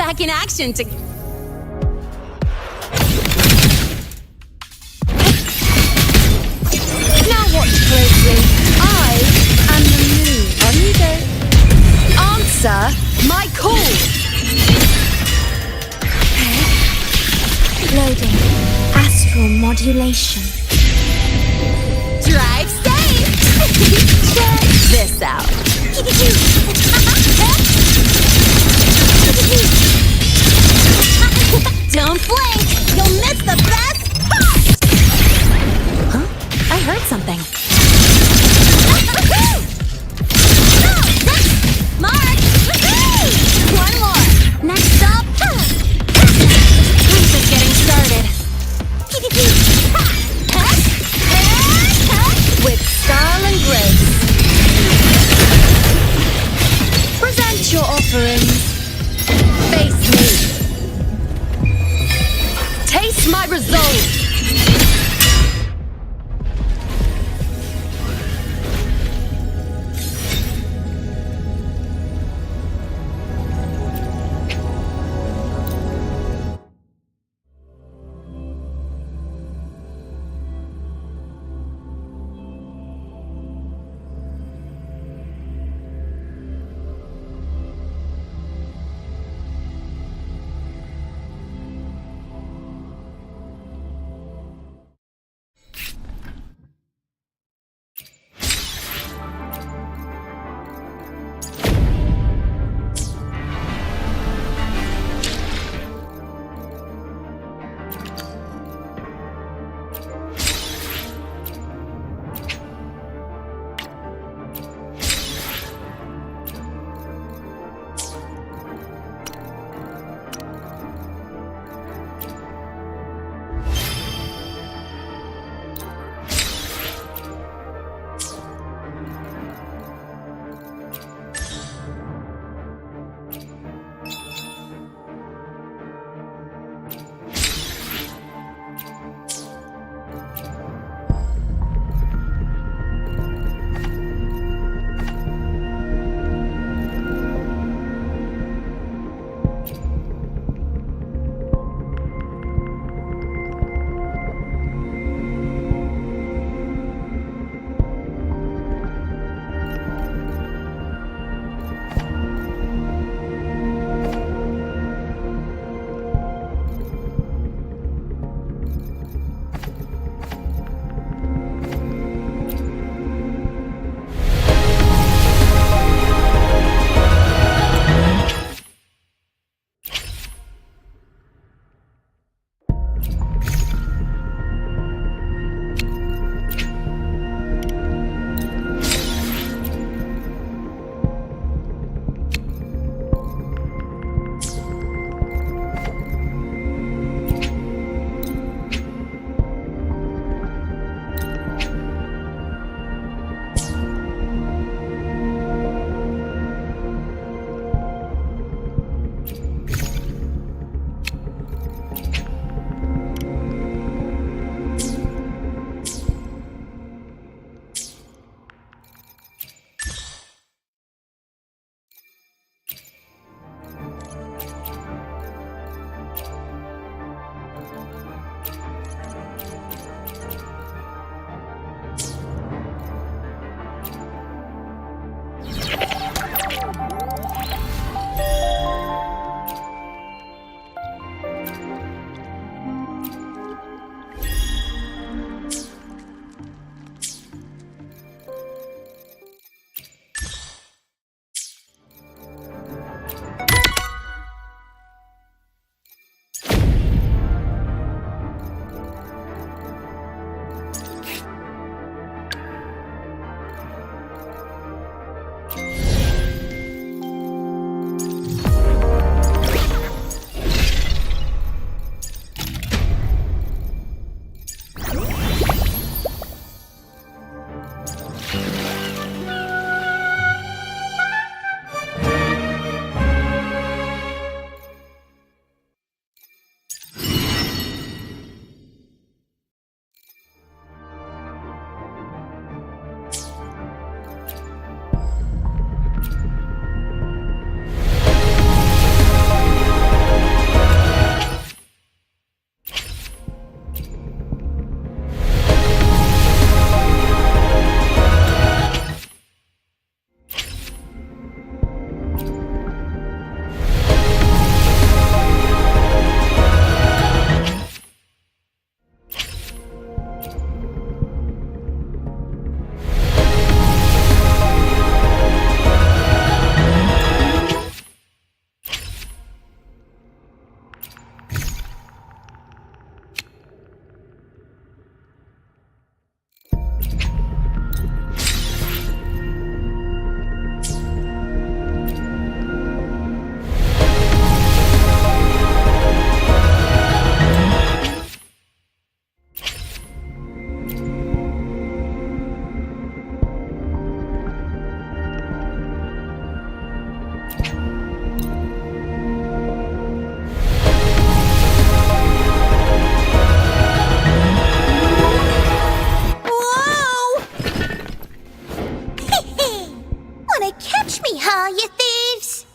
Back in action to... Now watch closely. I am the moon. On you go. Answer my call. Loading. Astral modulation. Drive safe. Check this out. Don't blink! You'll miss the best part! Huh? I heard something. Mark! One more! Next up... We're just getting started. With style and grace. Call you thieves!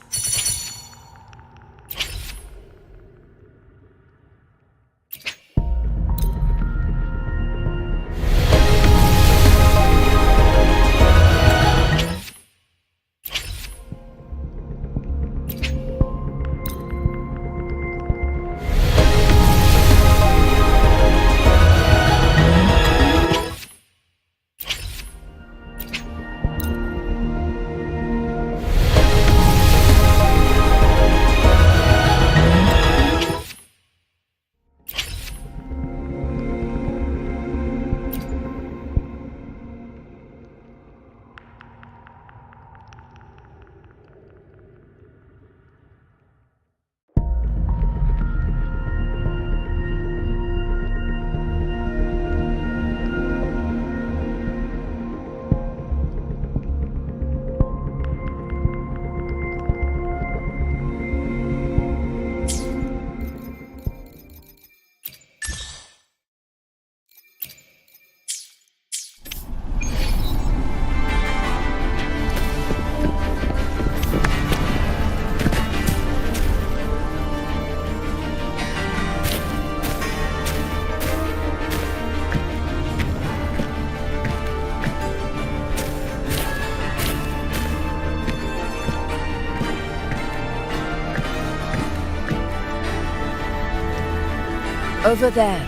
Over there.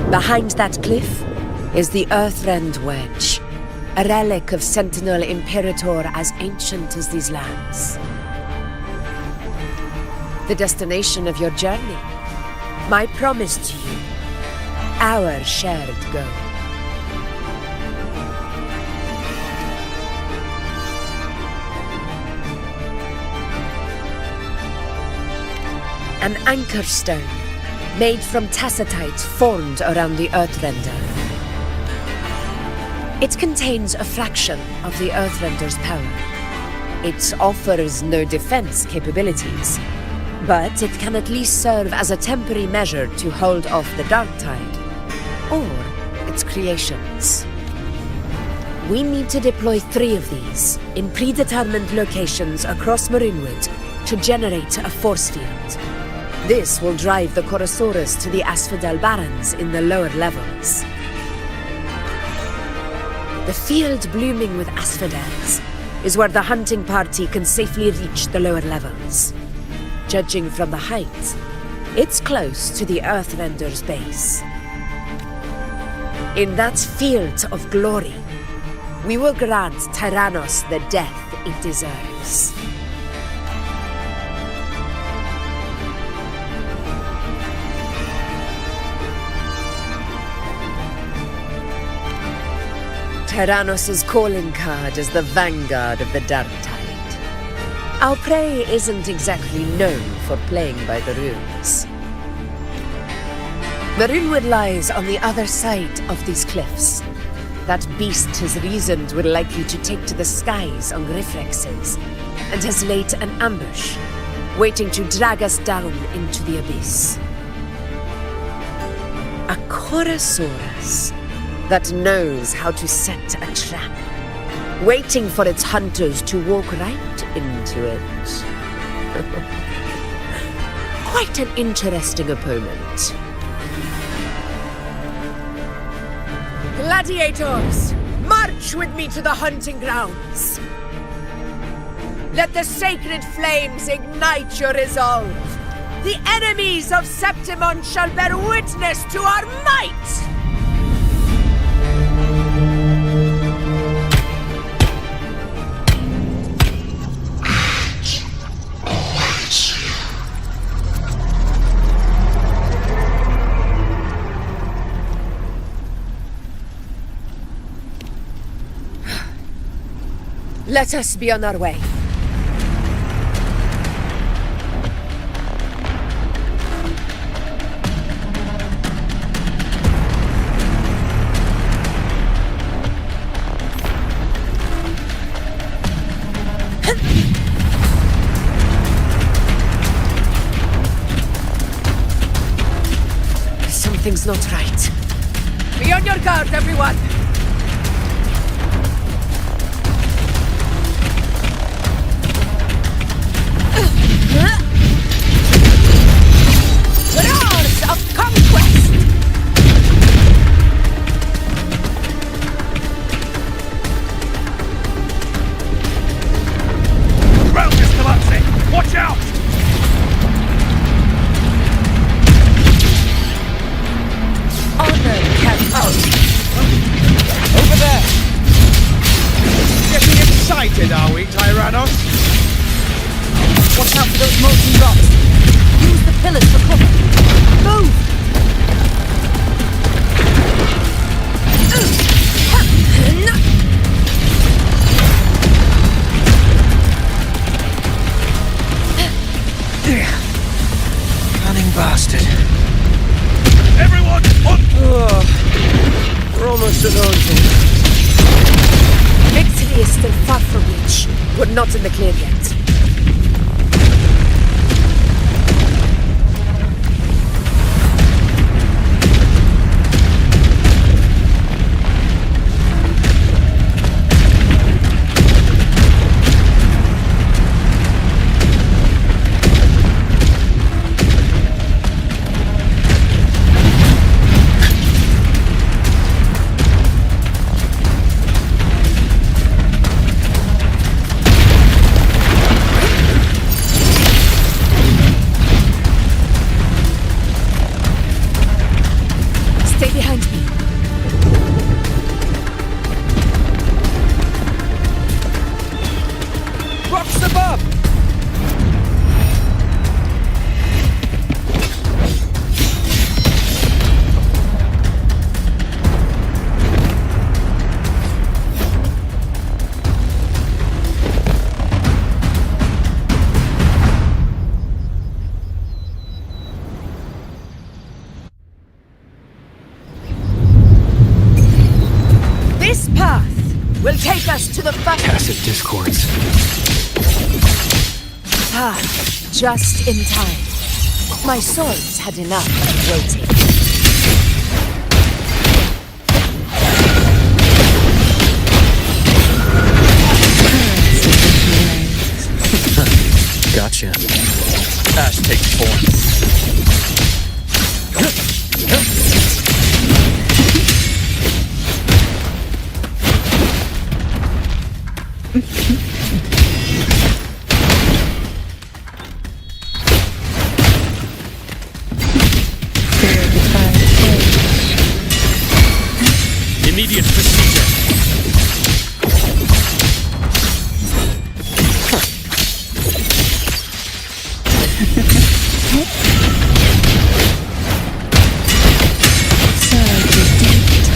Behind that cliff is the Earthrend Wedge, a relic of Sentinel Imperator as ancient as these lands. The destination of your journey, my promise to you, our shared goal. An anchor stone, made from tacitite formed around the Earthrender. It contains a fraction of the Earthrender's power. It offers no defense capabilities, but it can at least serve as a temporary measure to hold off the dark tide, or its creations. We need to deploy 3 of these in predetermined locations across Marinwood to generate a force field. This will drive the Chorosaurus to the Asphodel Barrens in the lower levels. The field blooming with asphodels is where the hunting party can safely reach the lower levels. Judging from the height, it's close to the Earthrender's base. In that field of glory, we will grant Tyrannos the death it deserves. Tyrannos' calling card is the vanguard of the Dark Tide. Our prey isn't exactly known for playing by the rules. Marinwood lies on the other side of these cliffs. That beast has reasoned we're likely to take to the skies on Griffrexes, and has laid an ambush, waiting to drag us down into the abyss. A Chorosaurus that knows how to set a trap, waiting for its hunters to walk right into it. Quite an interesting opponent. Gladiators, march with me to the hunting grounds. Let the sacred flames ignite your resolve. The enemies of Septimon shall bear witness to our might! Let us be on our way. Something's not right. Be on your guard, everyone! Roars of conquest! Ground is collapsing! Watch out! Honor can out! Over there! Getting excited, are we, Tyrannos? Watch out for those molten rocks. Use the pillars for cover. Move! Cunning bastard. Everyone, on! We're almost at Orton. Victory is still far from reach. We're not in the clear yet. Stay behind me. Rocks above! This path will take us to the first. Tacit discords. Ah, just in time. My swords had enough of waiting. Gotcha. Ash takes form. Immediate procedure.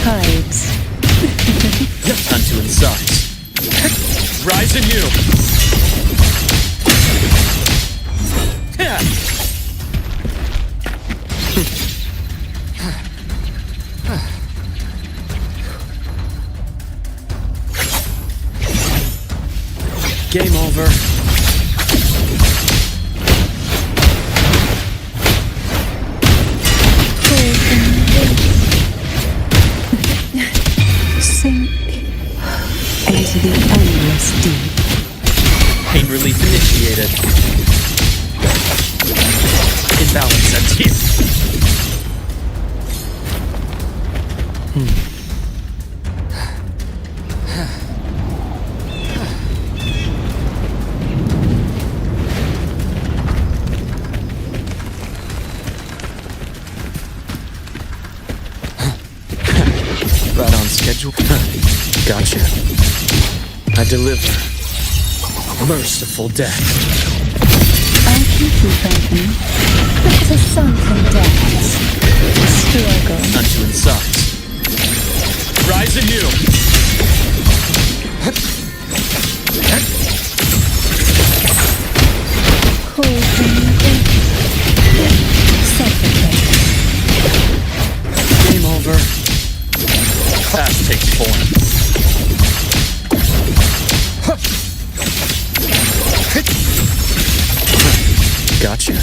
Tides. Unto insides. Rise anew. Game over. Sink into the endless deep. Pain relief initiated. Imbalance ends here. Right on schedule. Gotcha. I deliver. Merciful death. I can keep open, but to sunken depths. Struggle. Unto insides. Rise anew. Cold and suffocate. Game over. Pass takes form. Gotcha.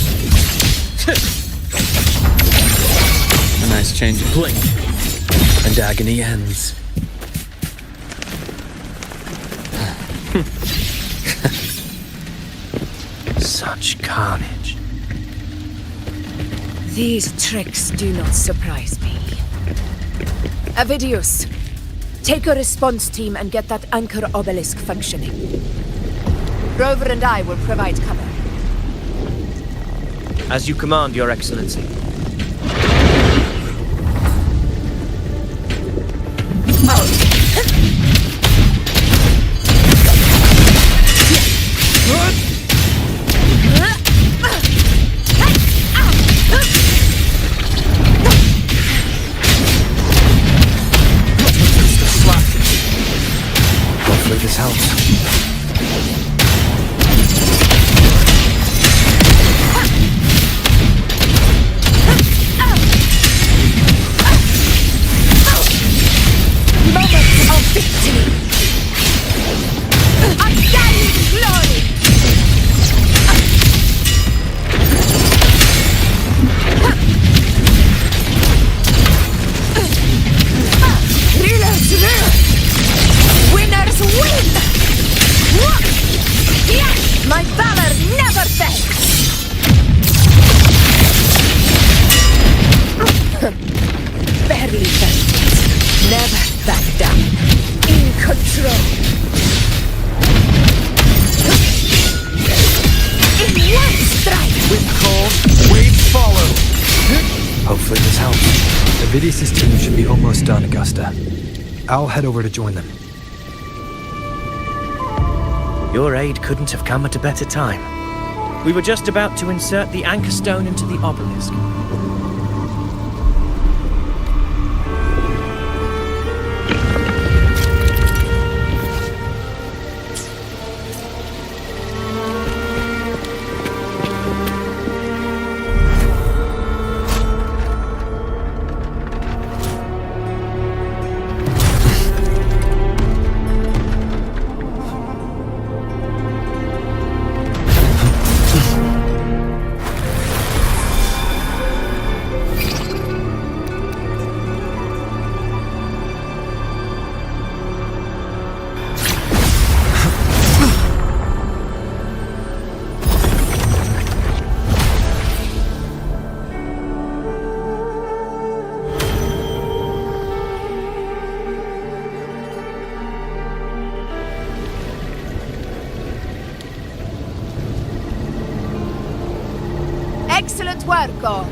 A nice change of blink. And agony ends. Such carnage. These tricks do not surprise me. Avidius, take a response team and get that anchor obelisk functioning. Rover and I will provide cover. As you command, Your Excellency. Hopefully this helps. Moments of victory! Undying glory! Rulers rule! Winners win! My valor never fails! Barely fails. Never back down. In control. In one strike! Wind call, waves follow. Hopefully this helps. Avidius' team should be almost done, Augusta. I'll head over to join them. Your aid couldn't have come at a better time. We were just about to insert the anchor stone into the obelisk. Excellent work, all.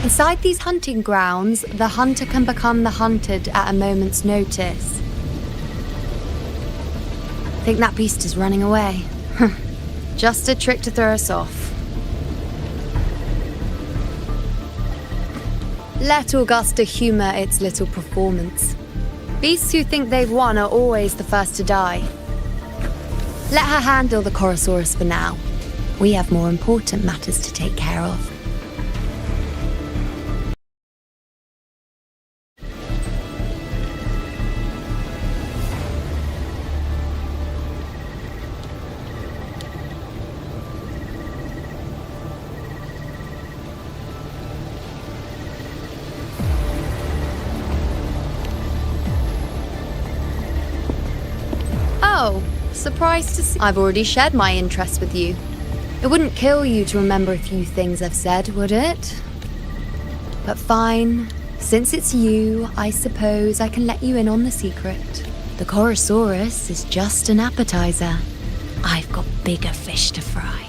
Inside these hunting grounds, the hunter can become the hunted at a moment's notice. Think that beast is running away? Just a trick to throw us off. Let Augusta humor its little performance. Beasts who think they've won are always the first to die. Let her handle the Chorosaurus for now. We have more important matters to take care of. Oh, surprised to see. I've already shared my interest with you. It wouldn't kill you to remember a few things I've said, would it? But fine. Since it's you, I suppose I can let you in on the secret. The Chorosaurus is just an appetizer. I've got bigger fish to fry.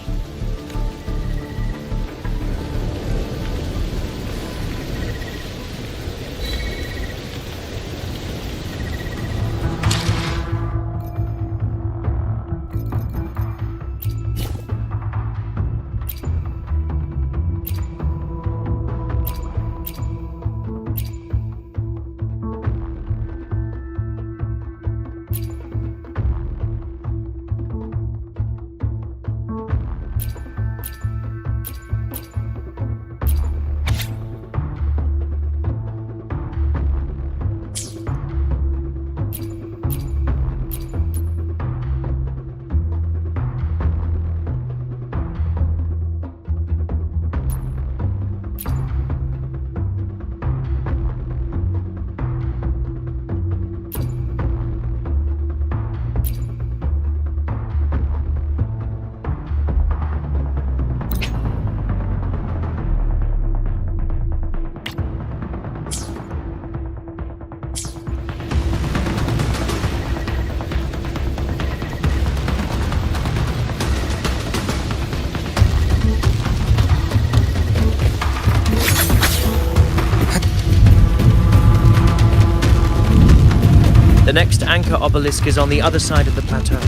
The next anchor obelisk is on the other side of the plateau.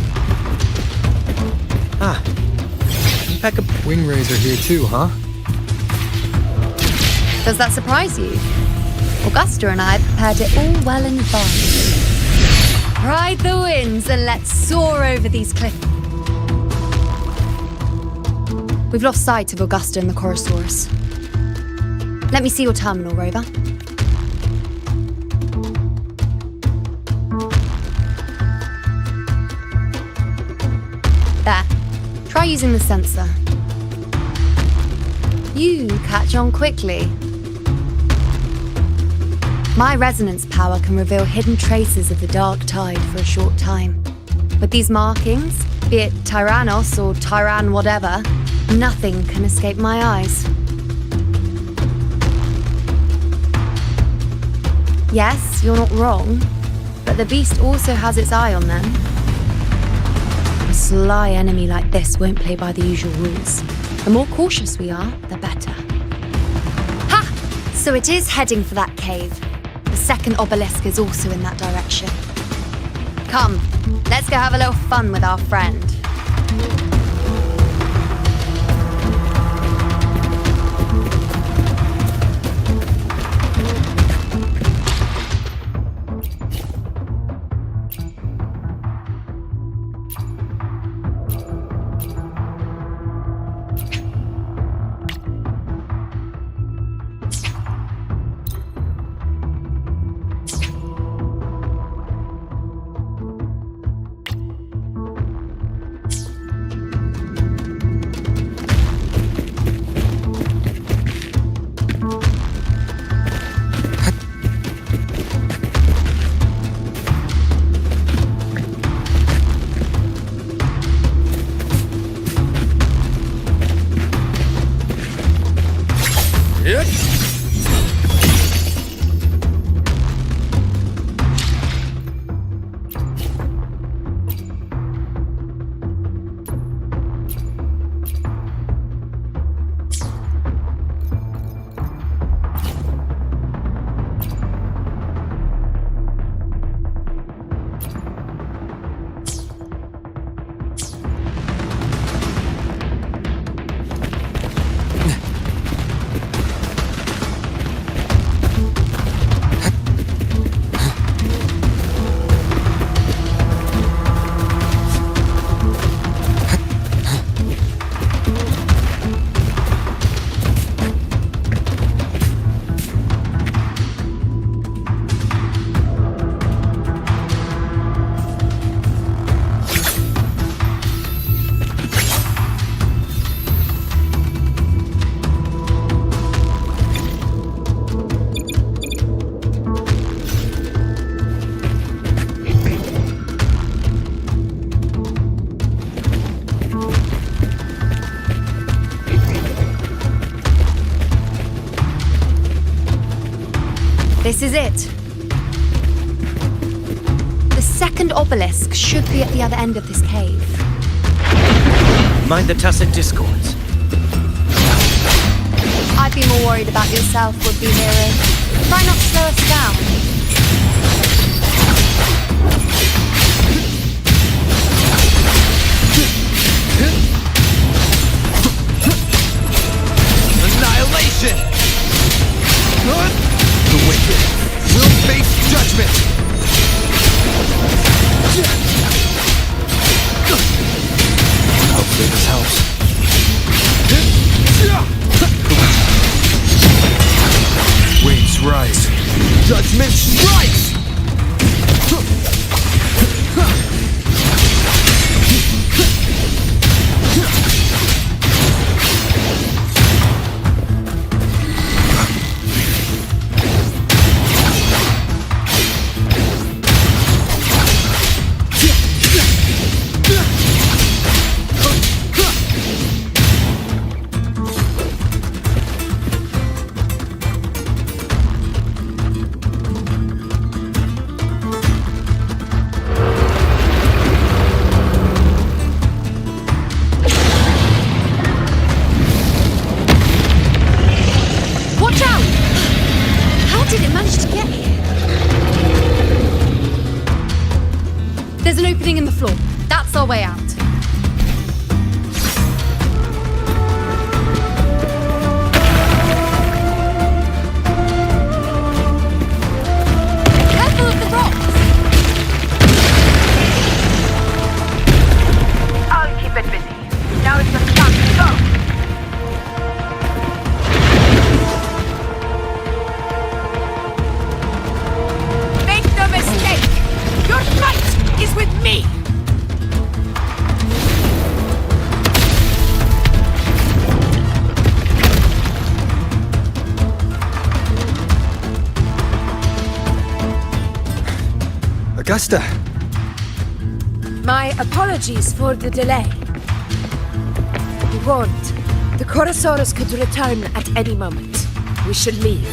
Ah. Impeccable. Wing rays are here too, huh? Does that surprise you? Augusta and I prepared it all well in advance. Ride the winds and let's soar over these cliffs. We've lost sight of Augusta and the Chorosaurus. Let me see your terminal, Rover. There. Try using the sensor. You catch on quickly. My resonance power can reveal hidden traces of the dark tide for a short time. With these markings, be it Tyrannos or Tyran whatever, nothing can escape my eyes. Yes, you're not wrong, but the beast also has its eye on them. A sly enemy like this won't play by the usual rules. The more cautious we are, the better. Ha! So it is heading for that cave. The second obelisk is also in that direction. Come, let's go have a little fun with our friend. This is it. The second obelisk should be at the other end of this cave. Mind the tacit discords. I'd be more worried about yourself, would-be hero. Try not to slow us down. Annihilation! The wicked will face judgment! Hopefully this helps. Waves rise. Judgment strikes! opening in the floor. That's our way out. Careful of the rocks! I'll keep it busy. Now is the time to go. Make no mistake! Your fight is with me! Augusta! My apologies for the delay. Be warned, the Chorosaurus could return at any moment. We should leave.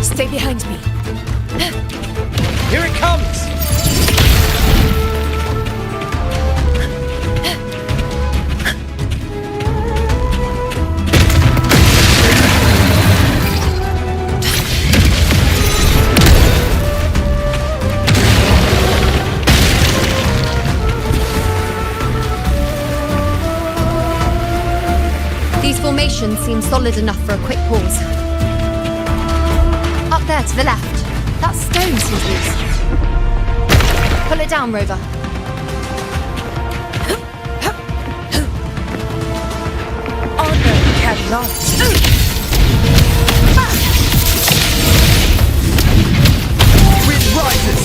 Stay behind me. Here it comes! These formations seem solid enough for a quick pause. Up there to the left. That stone seems loose. Pull it down, Rover. Honor cannot. Wind rises!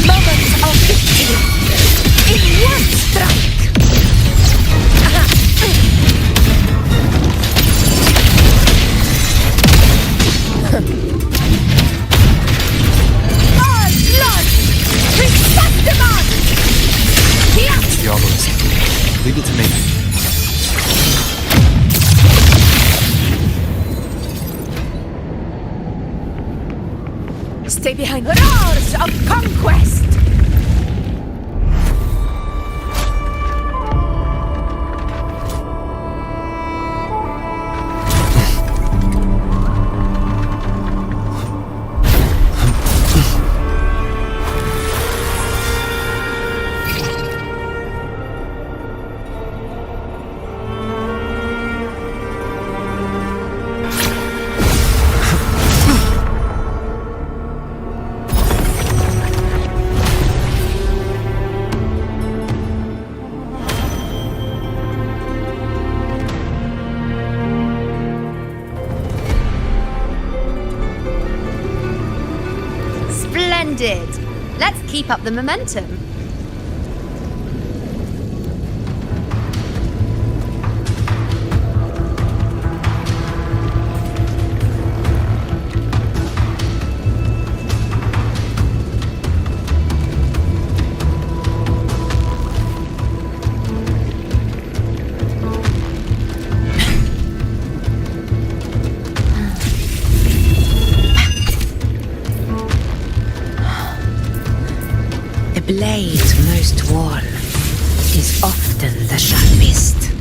Moments of victory in one strike. All blood! Reset demand! Here! The obelisk. Leave it to me. Stay behind. Roars of conquest! Splendid! Let's keep up the momentum. The blade most worn is often the sharpest.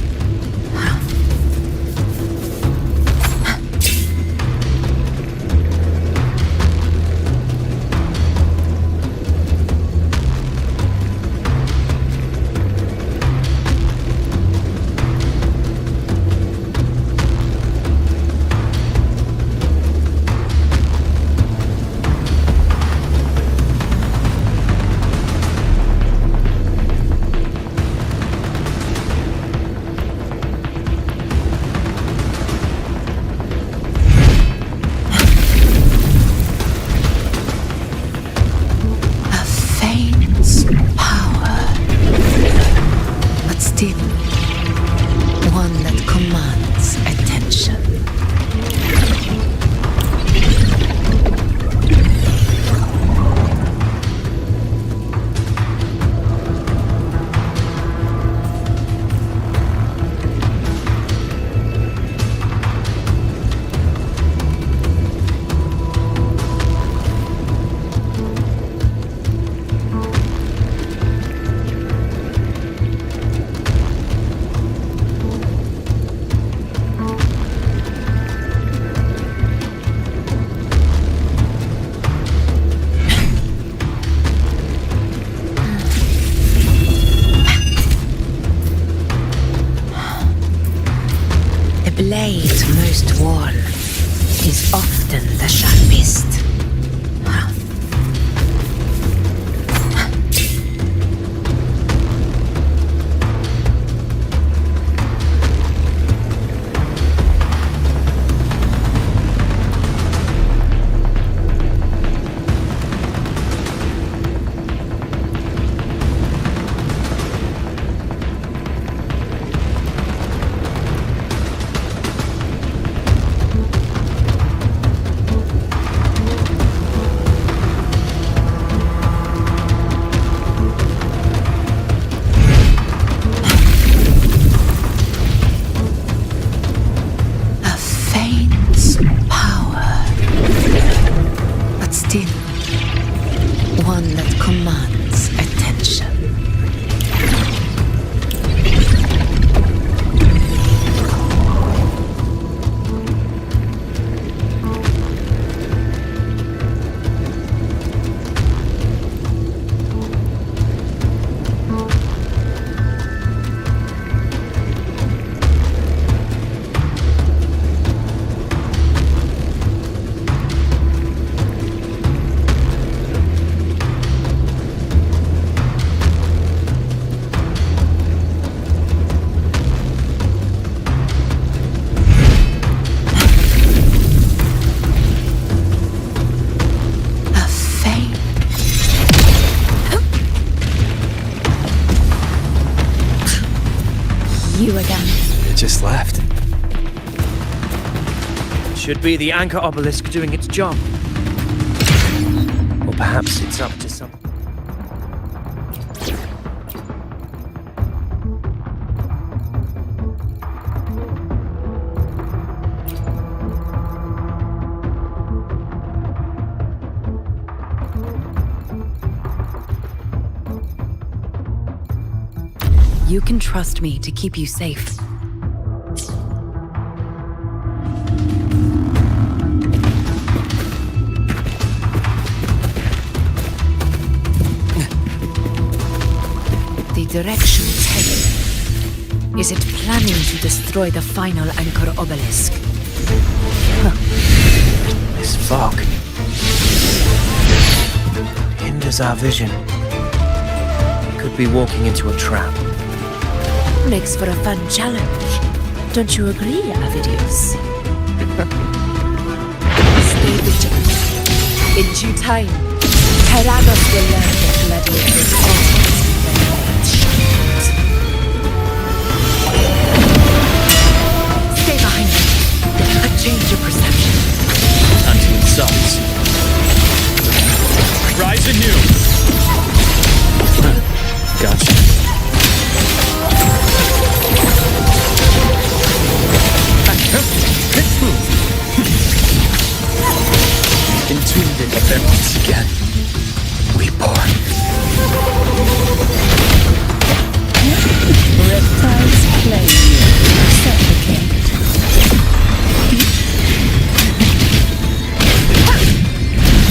most wall is often the sharpest. One that commands attention. You again. It just left. Should be the anchor obelisk doing its job. Or perhaps it's up to something. You can trust me to keep you safe. The direction it's heading. Is it planning to destroy the final anchor obelisk? This fog hinders our vision. We could be walking into a trap. Makes for a fun challenge. Don't you agree, Avidius? Stay vigilant. In due time, Tyrannos will learn that gladiators always keep their heads shut. Stay behind me. A change of perception. Until it sucks. Rise anew! Gotcha. Entombed in the once again. Reborn. Reptiles play you. Suffocate.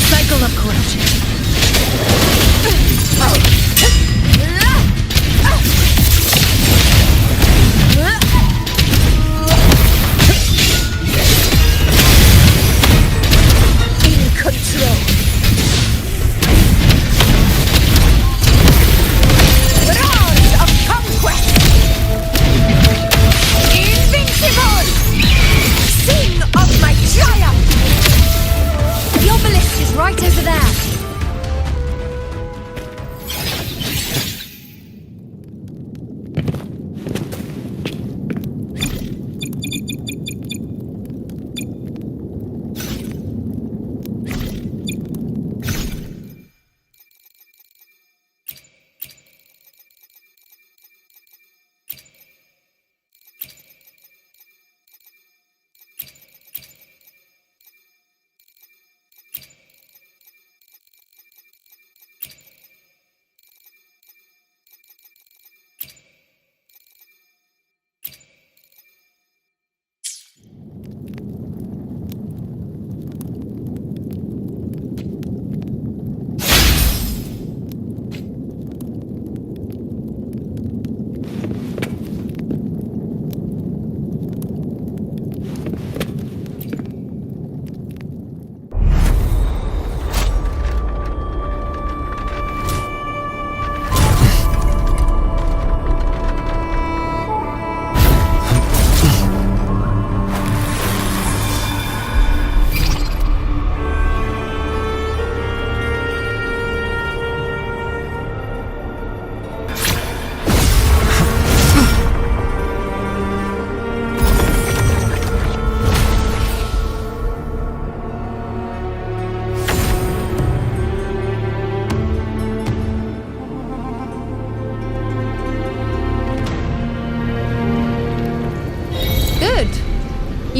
Cycle of corruption. Right over there.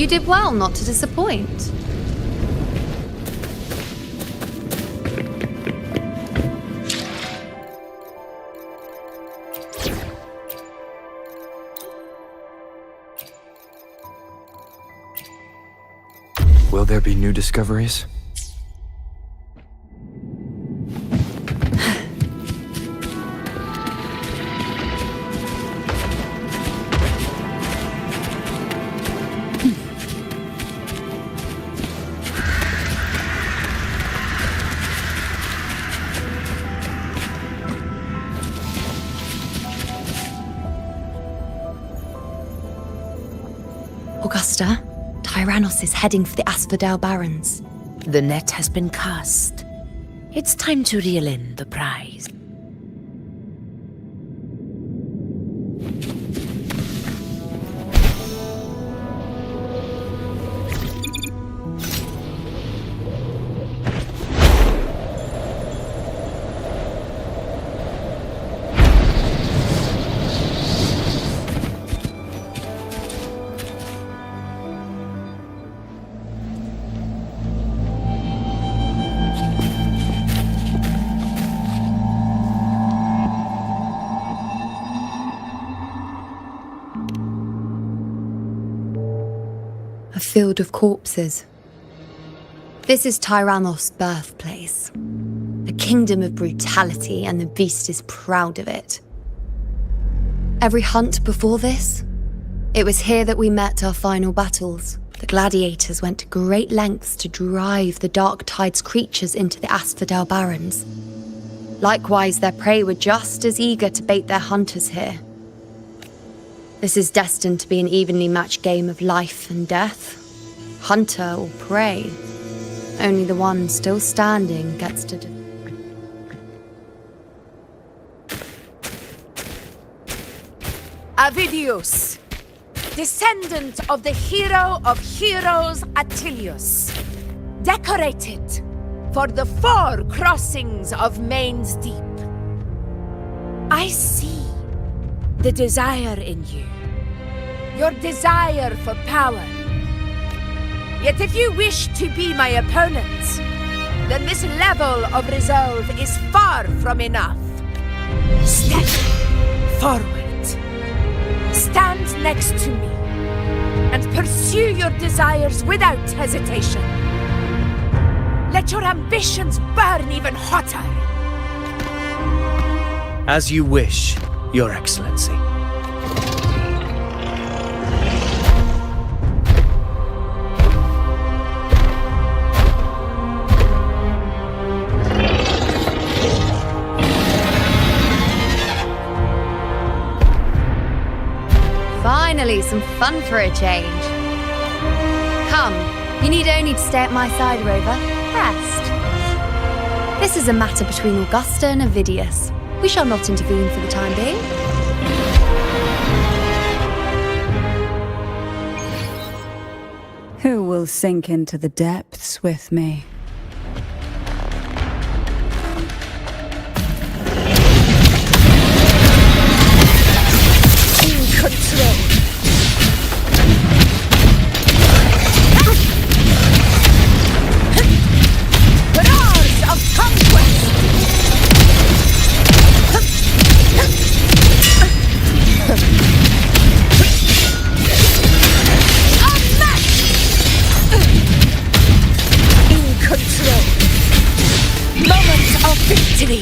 You did well not to disappoint. Will there be new discoveries? Augusta, Tyrannos is heading for the Asphodel Barrens. The net has been cast. It's time to reel in the prize. A field of corpses. This is Tyrannos' birthplace. A kingdom of brutality, and the beast is proud of it. Every hunt before this, it was here that we met our final battles. The gladiators went to great lengths to drive the Dark Tide's creatures into the Asphodel Barrens. Likewise, their prey were just as eager to bait their hunters here. This is destined to be an evenly matched game of life and death. Hunter or prey. Only the one still standing gets to... Avidius, descendant of the hero of heroes Attilius, decorated for the 4 crossings of Main's Deep. I see the desire in you, your desire for power. Yet if you wish to be my opponent, then this level of resolve is far from enough. Step forward. Stand next to me and pursue your desires without hesitation. Let your ambitions burn even hotter. As you wish, Your Excellency. Finally, some fun for a change. Come, you need only to stay at my side, Rover. Rest. This is a matter between Augusta and Avidius. We shall not intervene for the time being. Who will sink into the depths with me? Control. Roars of conquest. Unmatched. In control. Moment of victory.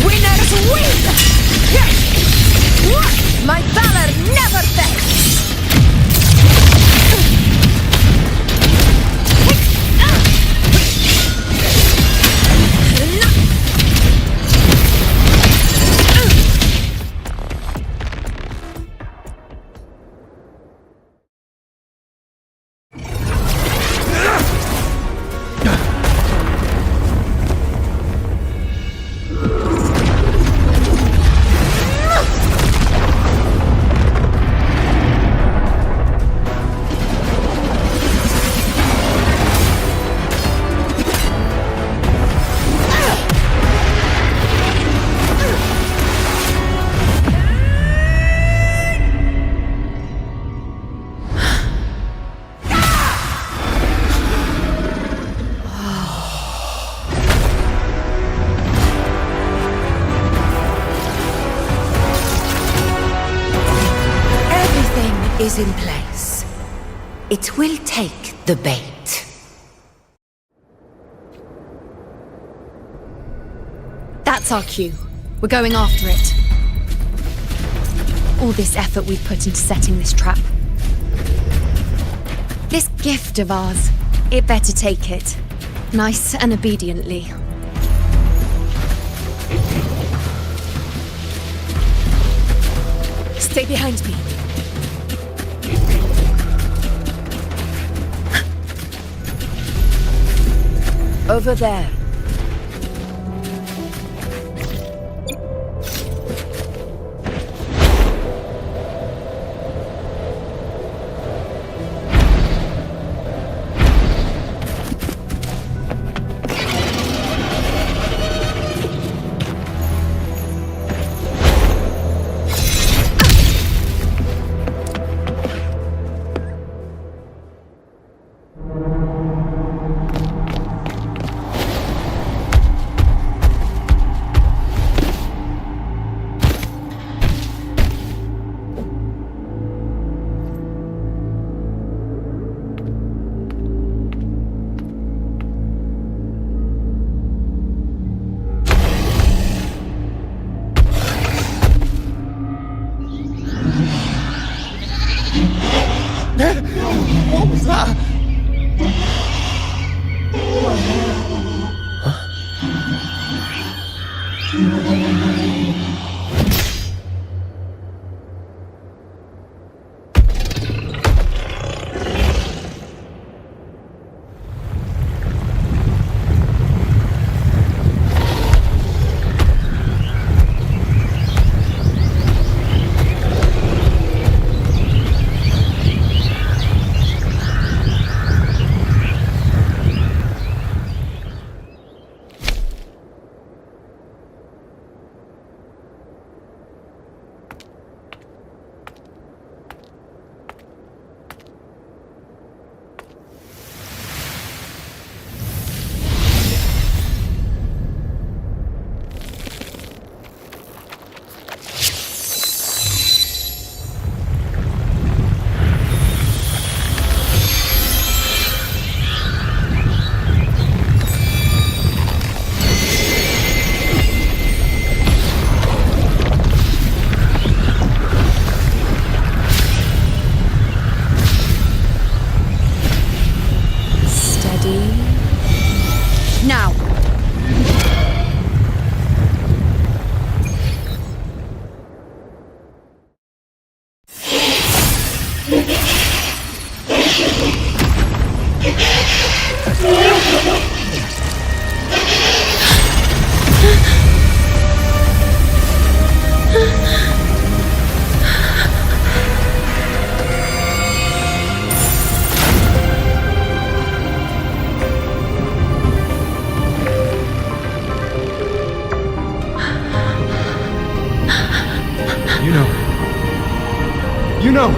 Winner is in place. It will take the bait. That's our cue. We're going after it. All this effort we've put into setting this trap. This gift of ours, it better take it. Nice and obediently. Stay behind me. Over there. What was that? Now! You know.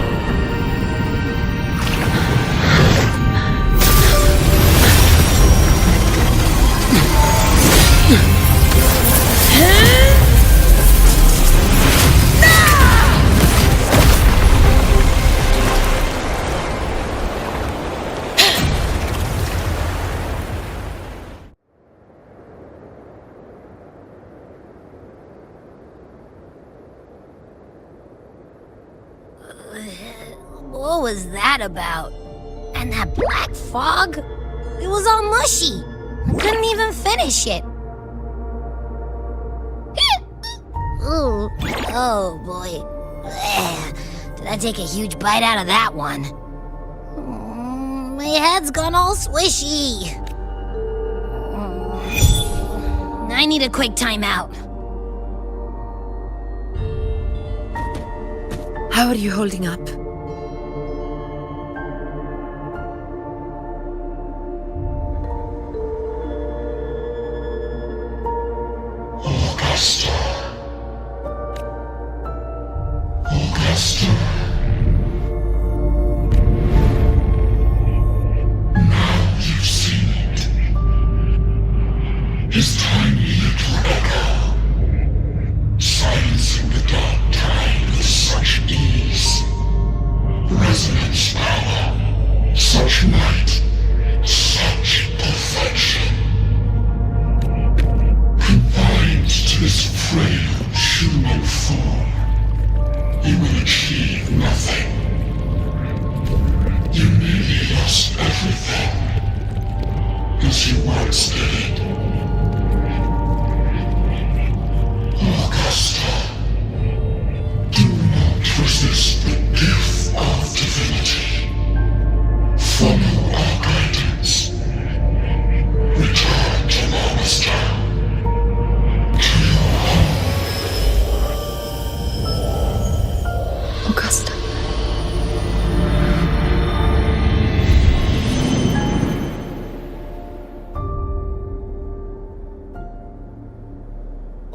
What was that about? And that black fog? It was all mushy. I couldn't even finish it. Ooh, oh boy. Did I take a huge bite out of that one? My head's gone all swishy. I need a quick timeout. How are you holding up? His tiny little echo, silencing the dark tide with such ease. Resonance power. Such might. Such perfection. Confined to this frail human form, you will achieve nothing. You nearly lost everything, as you once did. Augusta, do not resist the gift of divinity. Follow our guidance. Return to Lannister. To your home. Augusta.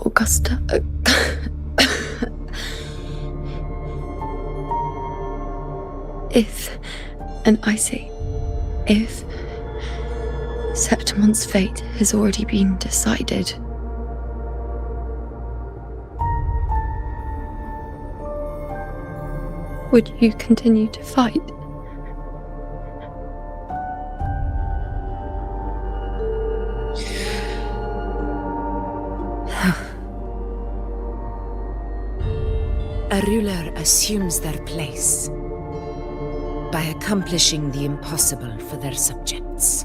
Augusta. If, and I say, if Septimon's fate has already been decided, would you continue to fight? A ruler assumes their place by accomplishing the impossible for their subjects.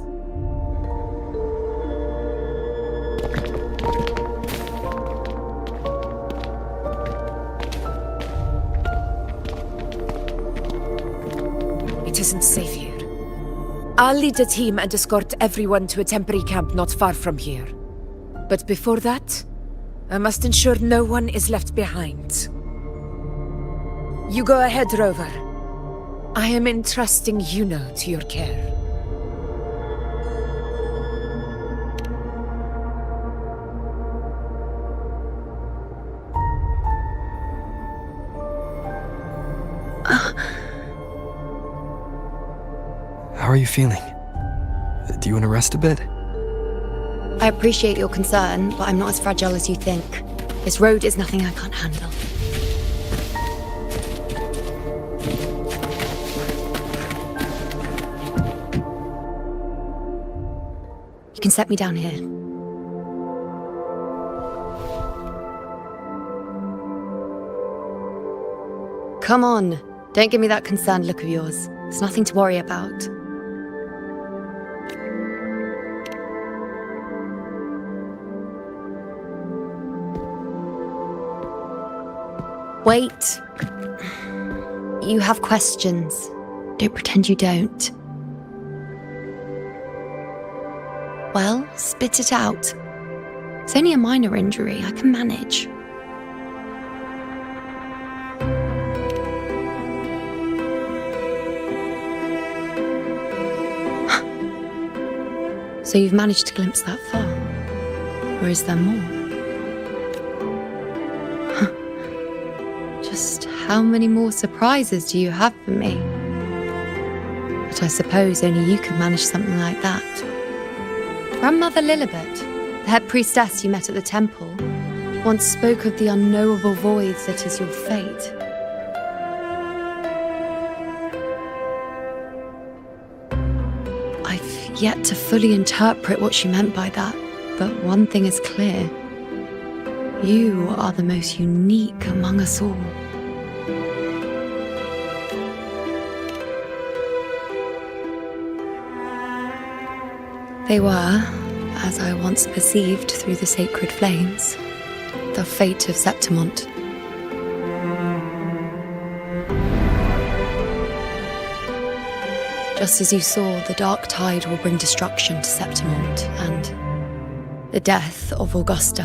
It isn't safe here. I'll lead a team and escort everyone to a temporary camp not far from here. But before that, I must ensure no one is left behind. You go ahead, Rover. I am entrusting Yuno to your care. How are you feeling? Do you want to rest a bit? I appreciate your concern, but I'm not as fragile as you think. This road is nothing I can't handle. You can set me down here. Come on, don't give me that concerned look of yours. There's nothing to worry about. Wait. You have questions. Don't pretend you don't. Well, spit it out. It's only a minor injury. I can manage. So you've managed to glimpse that far? Or is there more? Just how many more surprises do you have for me? But I suppose only you could manage something like that. Grandmother Lilibet, the head priestess you met at the temple, once spoke of the unknowable void that is your fate. I've yet to fully interpret what she meant by that, but one thing is clear. You are the most unique among us all. They were, as I once perceived through the sacred flames, the fate of Septimont. Just as you saw, the dark tide will bring destruction to Septimont and the death of Augusta.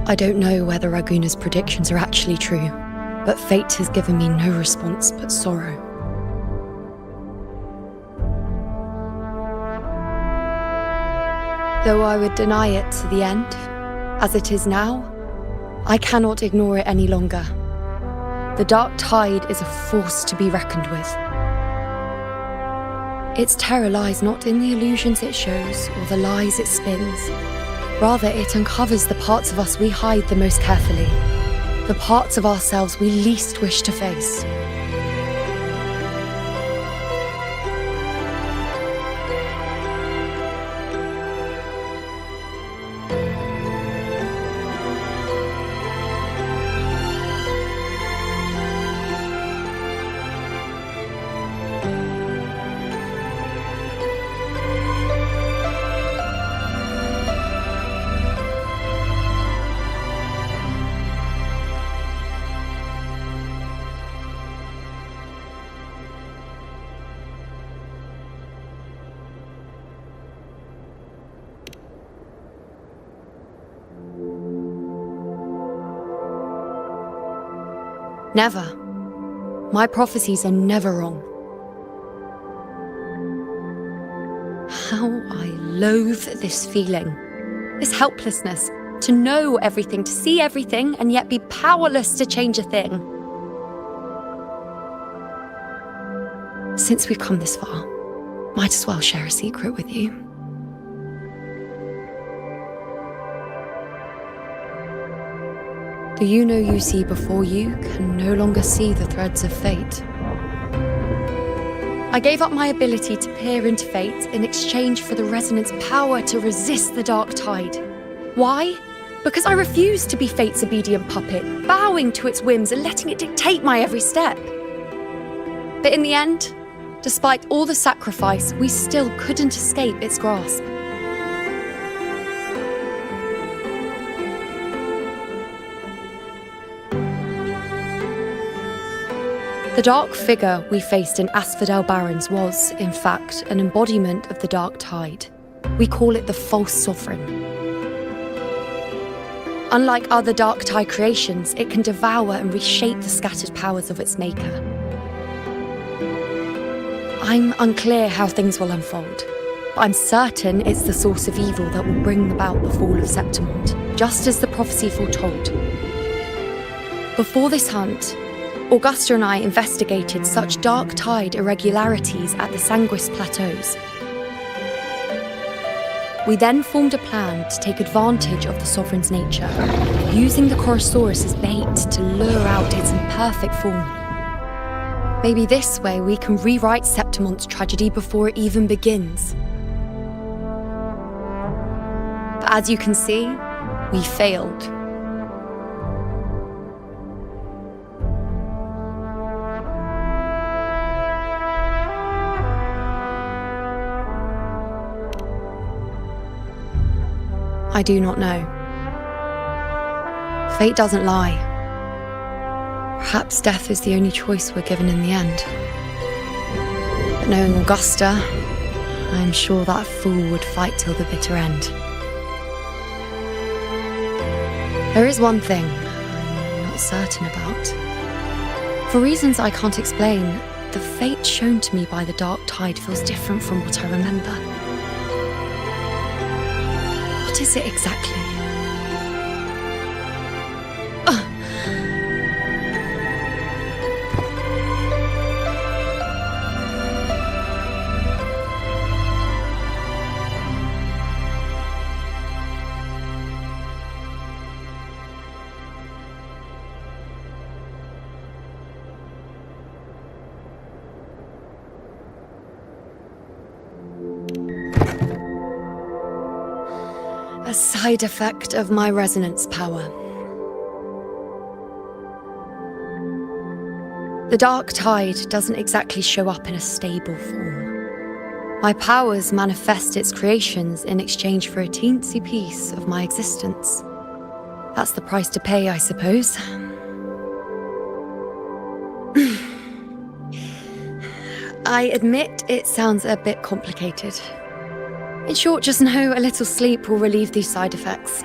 I don't know whether Raguna's predictions are actually true, but fate has given me no response but sorrow. Though I would deny it to the end, as it is now, I cannot ignore it any longer. The dark tide is a force to be reckoned with. Its terror lies not in the illusions it shows or the lies it spins, Rather, it uncovers the parts of us we hide the most carefully. The parts of ourselves we least wish to face. Never. My prophecies are never wrong. How I loathe this feeling. This helplessness. To know everything, to see everything, and yet be powerless to change a thing. Since we've come this far, might as well share a secret with you. The you see before you can no longer see the threads of fate. I gave up my ability to peer into fate in exchange for the resonance power to resist the dark tide. Why? Because I refused to be fate's obedient puppet, bowing to its whims and letting it dictate my every step. But in the end, despite all the sacrifice, we still couldn't escape its grasp. The dark figure we faced in Asphodel Barrens was, in fact, an embodiment of the dark tide. We call it the false sovereign. Unlike other dark tide creations, it can devour and reshape the scattered powers of its maker. I'm unclear how things will unfold, but I'm certain it's the source of evil that will bring about the fall of Septimont, just as the prophecy foretold. Before this hunt, Augusta and I investigated such dark tide irregularities at the Sanguis Plateaus. We then formed a plan to take advantage of the Sovereign's nature, using the Chorosaurus as bait to lure out its imperfect form. Maybe this way we can rewrite Septimont's tragedy before it even begins. But as you can see, we failed. I do not know. Fate doesn't lie. Perhaps death is the only choice we're given in the end. But knowing Augusta, I'm sure that fool would fight till the bitter end. There is one thing I'm not certain about. For reasons I can't explain, the fate shown to me by the dark tide feels different from what I remember. What is it exactly? A side effect of my resonance power. The dark tide doesn't exactly show up in a stable form. My powers manifest its creations in exchange for a teensy piece of my existence. That's the price to pay, I suppose. I admit it sounds a bit complicated. In short, just know a little sleep will relieve these side effects.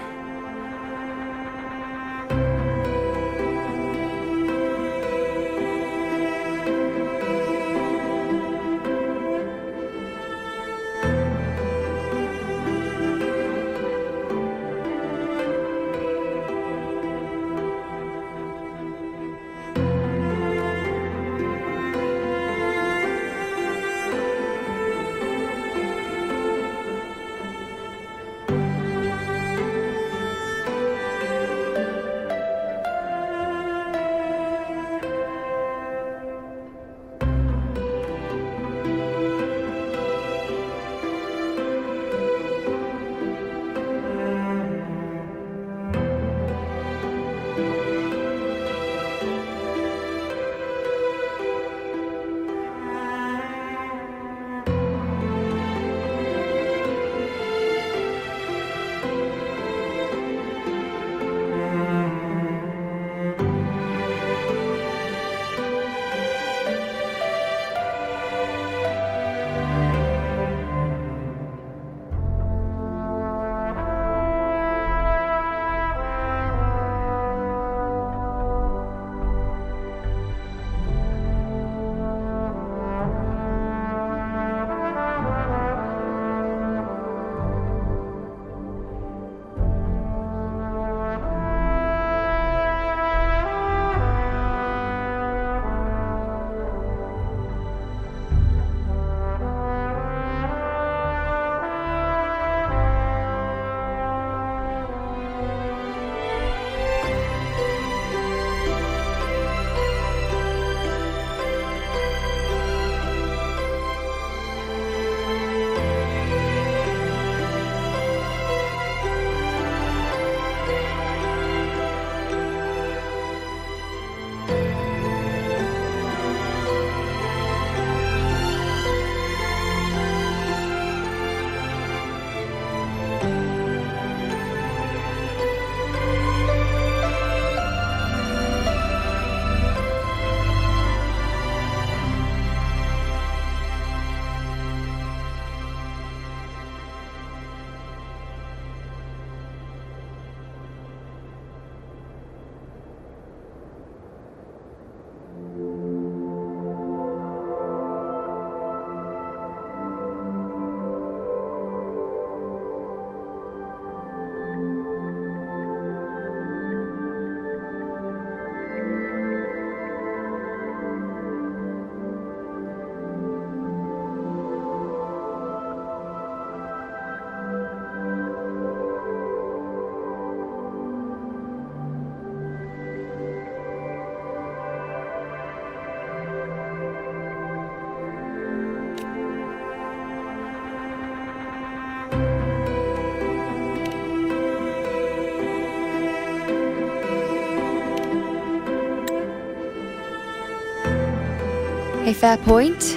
A fair point.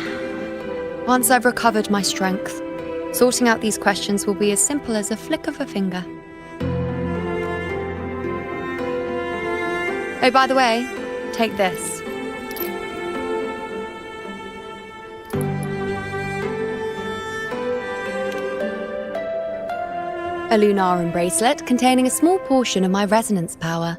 Once I've recovered my strength, sorting out these questions will be as simple as a flick of a finger. Oh, by the way, take this. A Lunarum bracelet containing a small portion of my resonance power.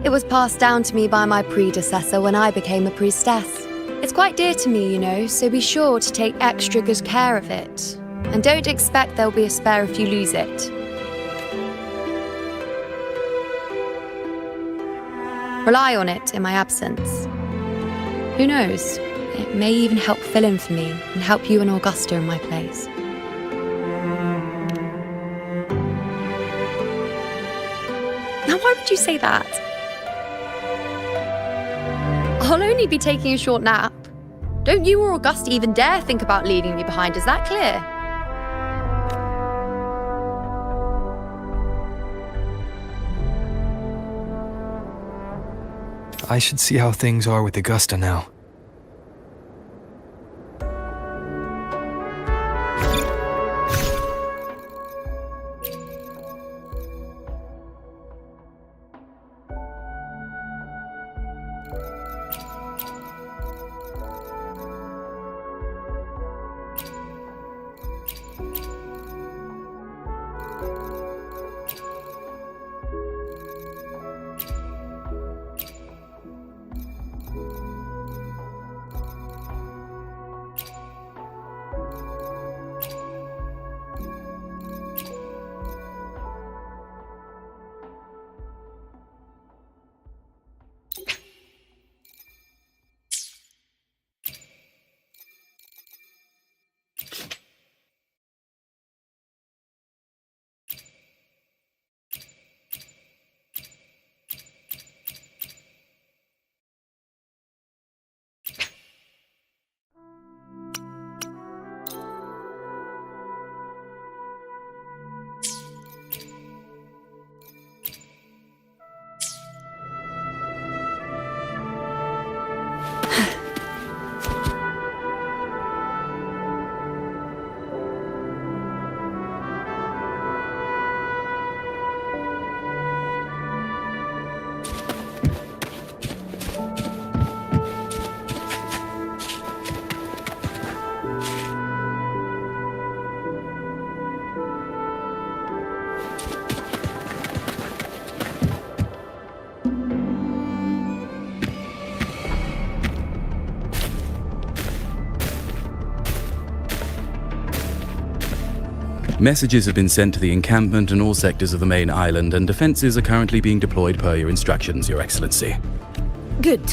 It was passed down to me by my predecessor when I became a priestess. It's quite dear to me, you know, so be sure to take extra good care of it. And don't expect there'll be a spare if you lose it. Rely on it in my absence. Who knows? It may even help fill in for me and help you and Augusta in my place. Now, why would you say that? I'll only be taking a short nap. Don't you or Augusta even dare think about leaving me behind, is that clear? I should see how things are with Augusta now. Messages have been sent to the encampment and all sectors of the main island, and defenses are currently being deployed per your instructions, Your Excellency. Good.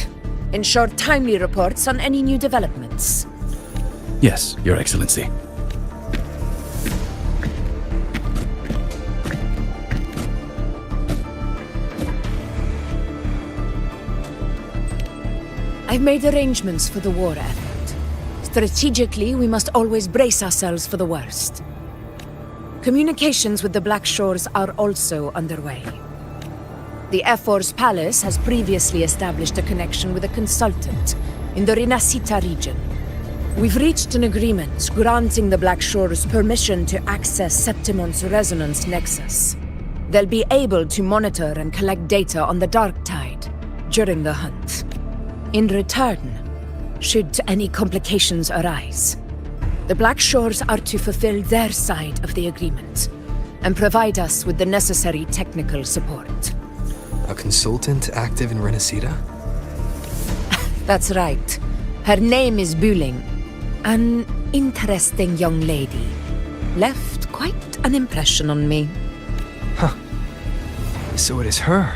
Ensure timely reports on any new developments. Yes, Your Excellency. I've made arrangements for the war effort. Strategically, we must always brace ourselves for the worst. Communications with the Black Shores are also underway. The Air Force Palace has previously established a connection with a consultant in the Rinascita region. We've reached an agreement granting the Black Shores permission to access Septimon's resonance nexus. They'll be able to monitor and collect data on the Dark Tide during the hunt. In return, should any complications arise, the Black Shores are to fulfill their side of the agreement and provide us with the necessary technical support. A consultant active in Rinascita? That's right. Her name is Wuthering. An interesting young lady. Left quite an impression on me. Huh. So it is her.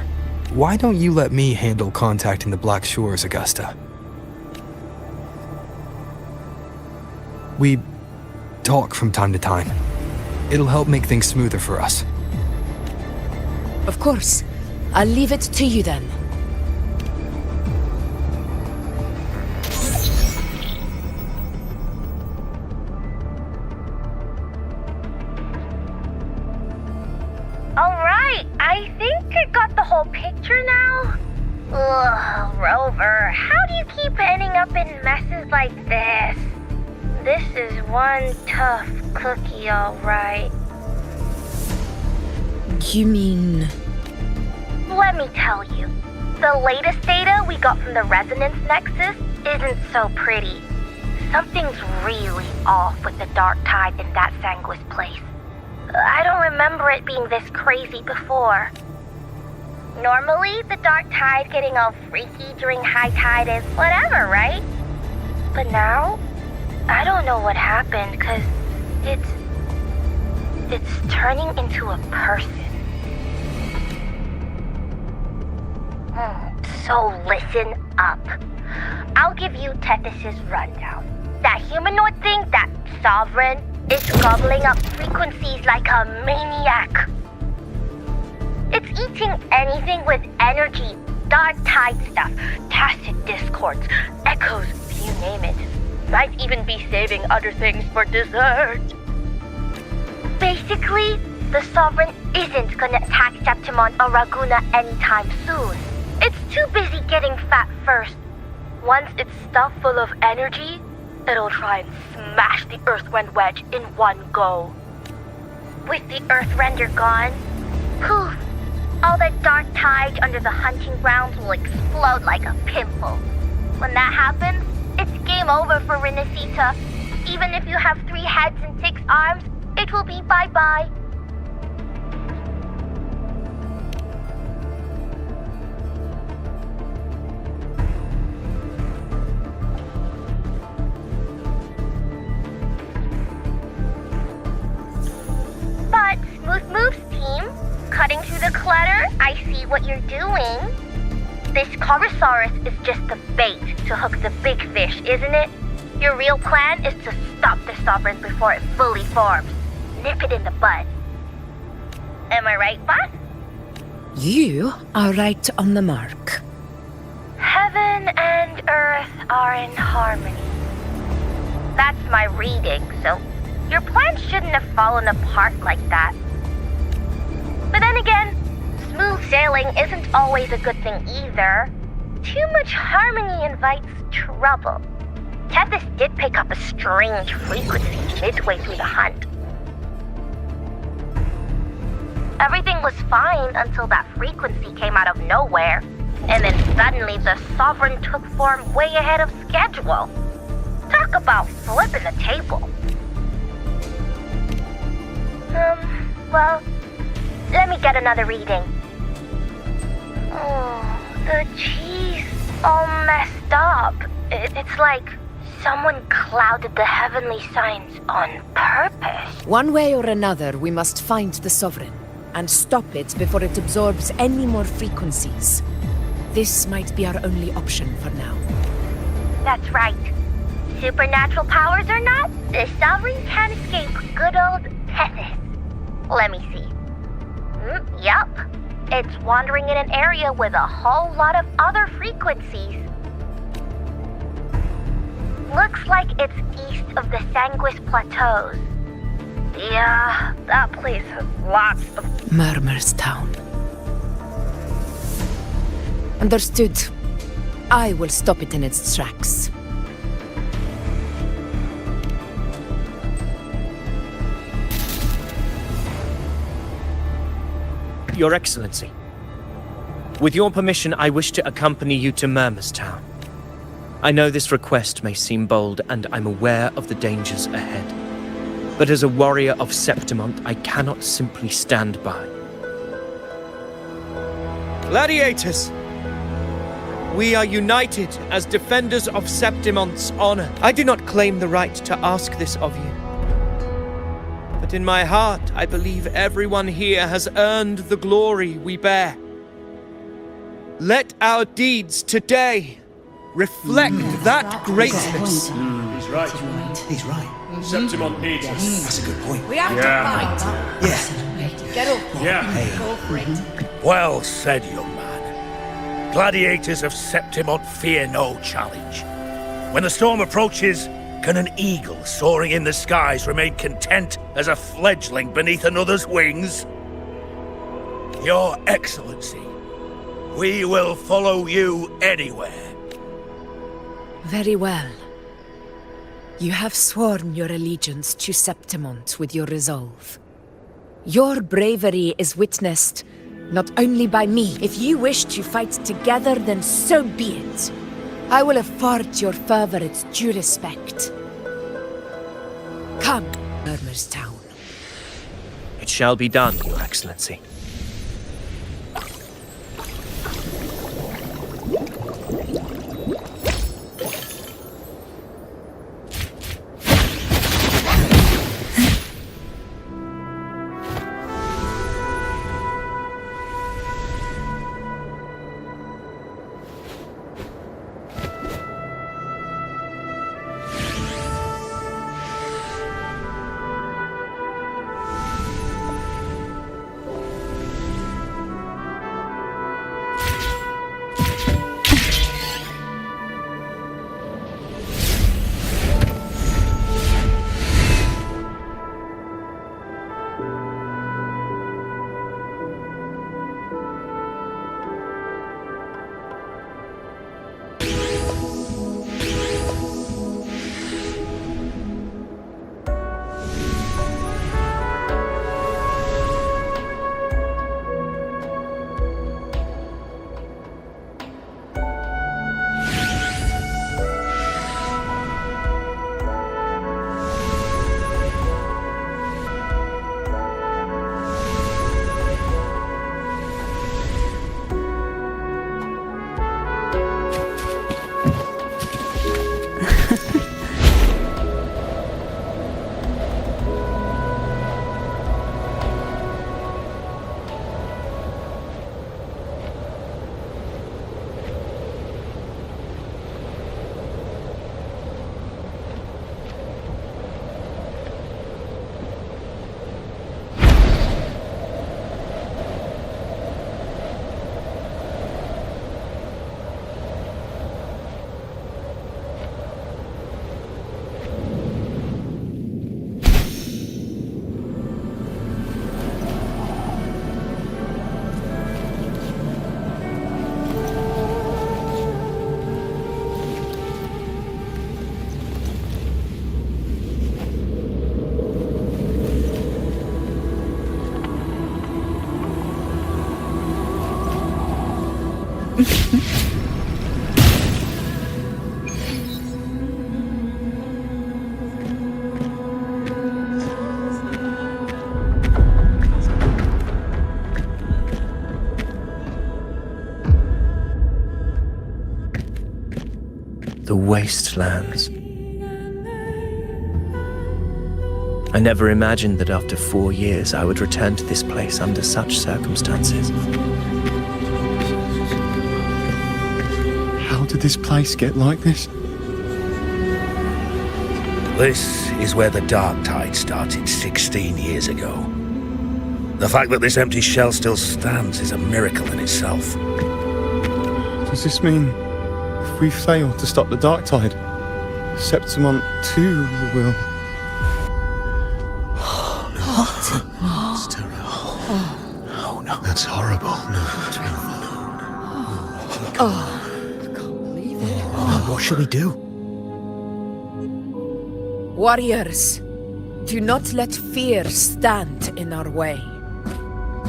Why don't you let me handle contacting the Black Shores, Augusta? We talk from time to time. It'll help make things smoother for us. Of course. I'll leave it to you then. Alright, I think I got the whole picture now. Ugh, Rover, how do you keep ending up in messes like this? This is one tough cookie, all right. You mean... Let me tell you, the latest data we got from the resonance nexus isn't so pretty. Something's really off with the dark tide in that Sanguis place. I don't remember it being this crazy before. Normally, the dark tide getting all freaky during high tide is whatever, right? But now, I don't know what happened, because it's turning into a person. So listen up. I'll give you Tethys' rundown. That humanoid thing, that sovereign, is gobbling up frequencies like a maniac. It's eating anything with energy, dark tide stuff, tacit discords, echoes, you name it. Might even be saving other things for dessert. Basically, the Sovereign isn't gonna attack Septimon or Raguna anytime soon. It's too busy getting fat first. Once it's stuffed full of energy, it'll try and smash the Earthwind wedge in one go. With the Earthrender gone, poof, all that dark tide under the hunting grounds will explode like a pimple. When that happens, it's game over for Renacita. Even if you have 3 heads and 6 arms, it will be bye-bye. But Smooth Moves team, cutting through the clutter, I see what you're doing. This Corosaurus is just the bait to hook the big fish, isn't it? Your real plan is to stop the Sovereign before it fully forms. Nip it in the bud. Am I right, boss? You are right on the mark. Heaven and Earth are in harmony. That's my reading, so your plan shouldn't have fallen apart like that. But then again, smooth sailing isn't always a good thing either. Too much harmony invites trouble. Tethys did pick up a strange frequency midway through the hunt. Everything was fine until that frequency came out of nowhere, and then suddenly the Sovereign took form way ahead of schedule. Talk about flipping the table. Well, let me get another reading. Oh, the cheese all messed up. It's like someone clouded the heavenly signs on purpose. One way or another, we must find the Sovereign and stop it before it absorbs any more frequencies. This might be our only option for now. That's right. Supernatural powers or not, the Sovereign can't escape good old Tethys. Let me see. Yup. It's wandering in an area with a whole lot of other frequencies. Looks like it's east of the Sanguis Plateaus. Yeah, that place has lots of... Murmur's Town. Understood. I will stop it in its tracks. Your Excellency, with your permission, I wish to accompany you to Murmur's Town. I know this request may seem bold, and I'm aware of the dangers ahead. But as a warrior of Septimont, I cannot simply stand by. Gladiators! We are united as defenders of Septimont's honor. I do not claim the right to ask this of you. But in my heart, I believe everyone here has earned the glory we bear. Let our deeds today reflect that greatness. He's right. He's right. Septimont needs us. That's a good point. We have to fight. Yeah. Get up. Yeah. Go for it. Well said, young man. Gladiators of Septimont fear no challenge. When the storm approaches, can an eagle soaring in the skies remain content as a fledgling beneath another's wings? Your Excellency, We will follow you anywhere. Very well. You have sworn your allegiance to Septimont with your resolve. Your bravery is witnessed not only by me. If you wish to fight together, then so be it. I will afford your fervor its due respect. Come, Murmur's Town. It shall be done, Your Excellency. The wastelands. I never imagined that after 4 years I would return to this place under such circumstances. How did this place get like this? This is where the Dark Tide started 16 years ago. The fact that this empty shell still stands is a miracle in itself. Does this mean if we fail to stop the Dark Tide, Septimont too will... It's terrible. Oh, no. That's horrible. No. What should we do? Warriors, do not let fear stand in our way.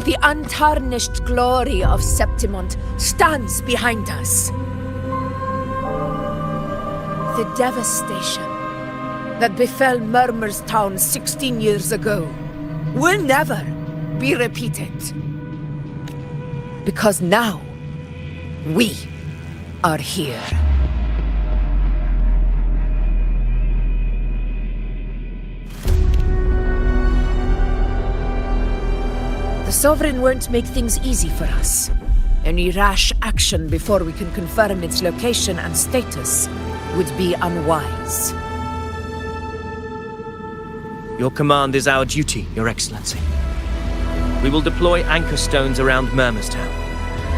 The untarnished glory of Septimont stands behind us. The devastation that befell Murmur's Town 16 years ago will never be repeated. Because now, we are here. The Sovereign won't make things easy for us. Any rash action before we can confirm its location and status would be unwise. Your command is our duty, Your Excellency. We will deploy anchor stones around Murmur's Town,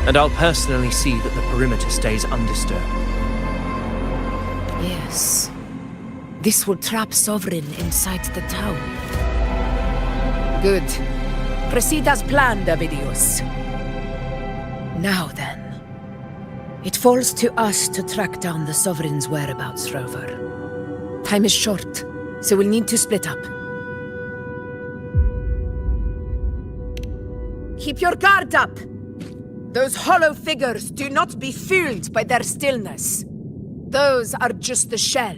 and I'll personally see that the perimeter stays undisturbed. Yes. This will trap Sovereign inside the town. Good. Proceed as planned, Avidius. Now then. It falls to us to track down the Sovereign's whereabouts, Rover. Time is short, so we'll need to split up. Keep your guard up! Those hollow figures do not be fooled by their stillness. Those are just the shell.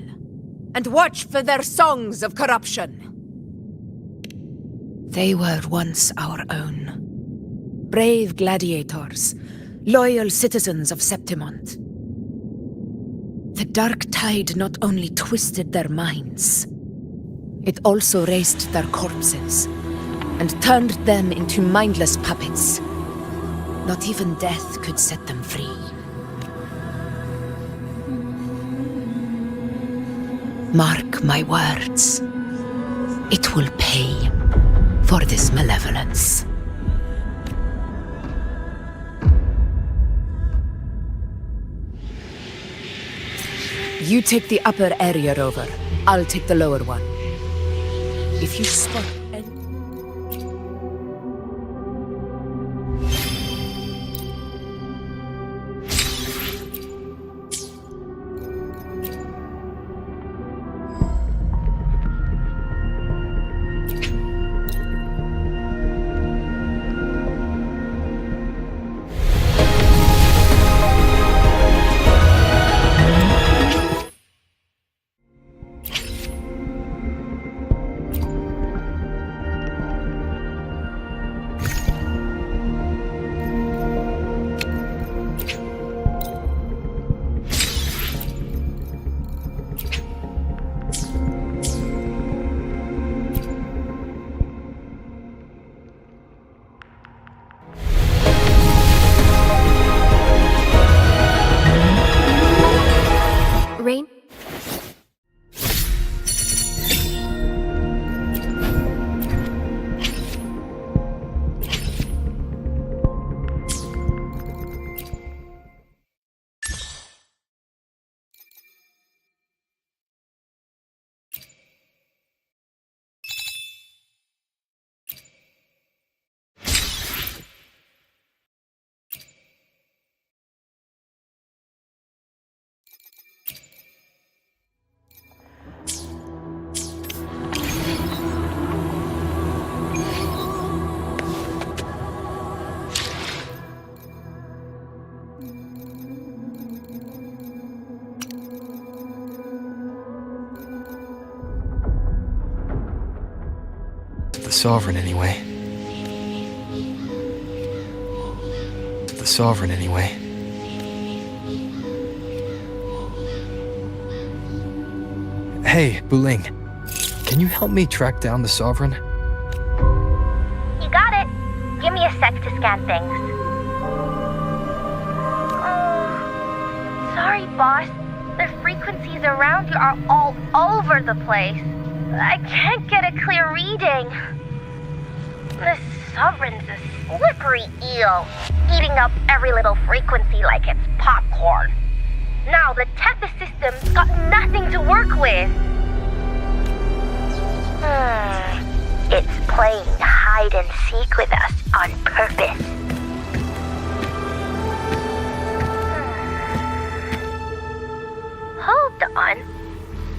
And watch for their songs of corruption. They were once our own. Brave gladiators, loyal citizens of Septimont. The dark tide not only twisted their minds, it also raised their corpses and turned them into mindless puppets. Not even death could set them free. Mark my words. It will pay for this malevolence. You take the upper area, Rover. I'll take the lower one. If you spot any... Rain? The Sovereign, anyway. The Sovereign, anyway. Hey, Buling. Can you help me track down the Sovereign? You got it. Give me a sec to scan things. Sorry, boss. The frequencies around you are all over the place. I can't get a clear reading. The Sovereign's a slippery eel, eating up every little frequency like it's popcorn. Now the Tethys system's got nothing to work with. It's playing hide and seek with us on purpose. Hold on.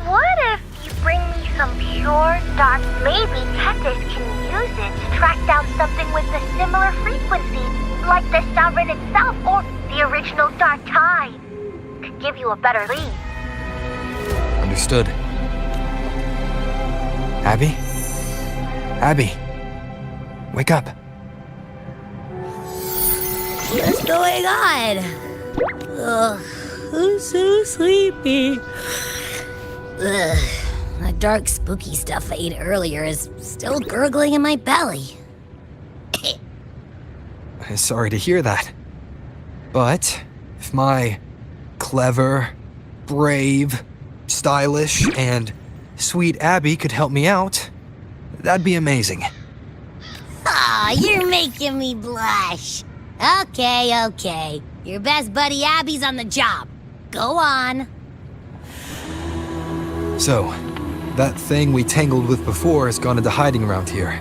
What if you bring me some pure dark? Maybe Tethys can use it to track down something with a similar frequency, like the Sovereign itself or the original Dark Tide. Could give you a better lead. Understood. Abby? Abby! Wake up! What's going on? Ugh, I'm so sleepy. Ugh, that dark, spooky stuff I ate earlier is still gurgling in my belly. I'm sorry to hear that. But if my clever, brave, stylish, and sweet Abby could help me out, that'd be amazing. Aw, you're making me blush. Okay. Your best buddy Abby's on the job. Go on. So, that thing we tangled with before has gone into hiding around here.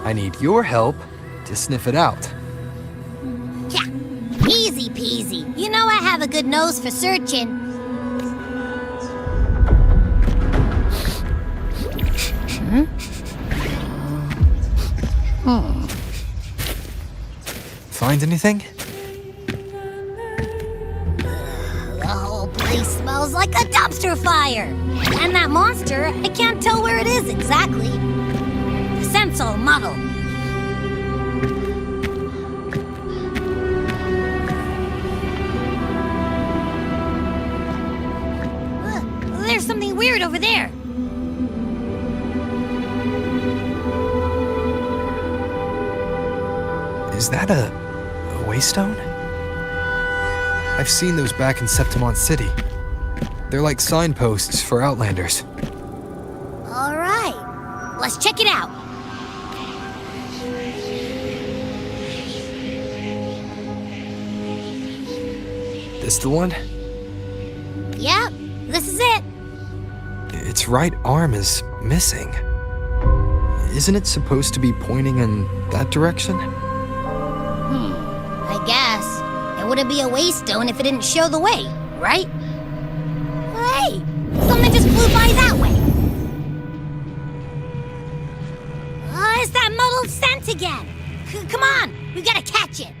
I need your help to sniff it out. Yeah, easy peasy. You know a good nose for searching. Find anything? The whole place smells like a dumpster fire. And that monster, I can't tell where it is exactly. The scent's all muddled. There's something weird over there. Is that a waystone? I've seen those back in Septimont City. They're like signposts for Outlanders. All right, let's check it out. This the one? Yep, this is it. Its right arm is missing. Isn't it supposed to be pointing in that direction? I guess. It wouldn't be a waystone if it didn't show the way, right? Hey, something just flew by that way. It's that muddled scent again. Come on, we gotta catch it.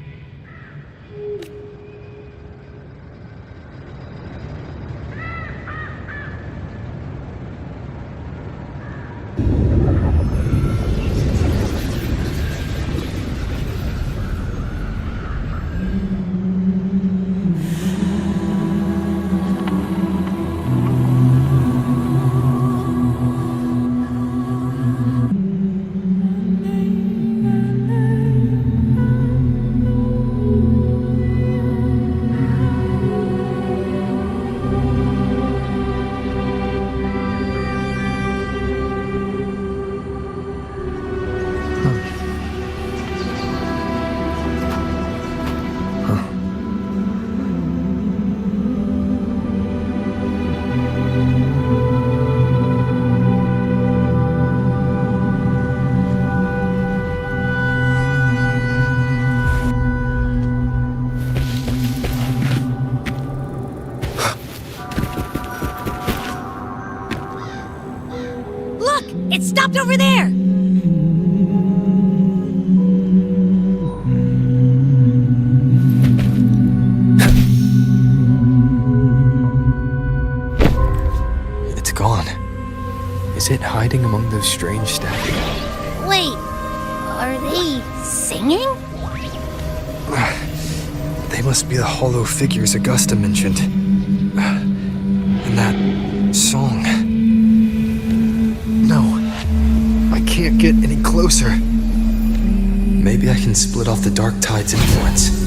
It stopped over there! It's gone. Is it hiding among those strange statues? Wait, are they singing? They must be the hollow figures Augusta mentioned. And that song. No, I can't get any closer. Maybe I can split off the Dark Tide's influence.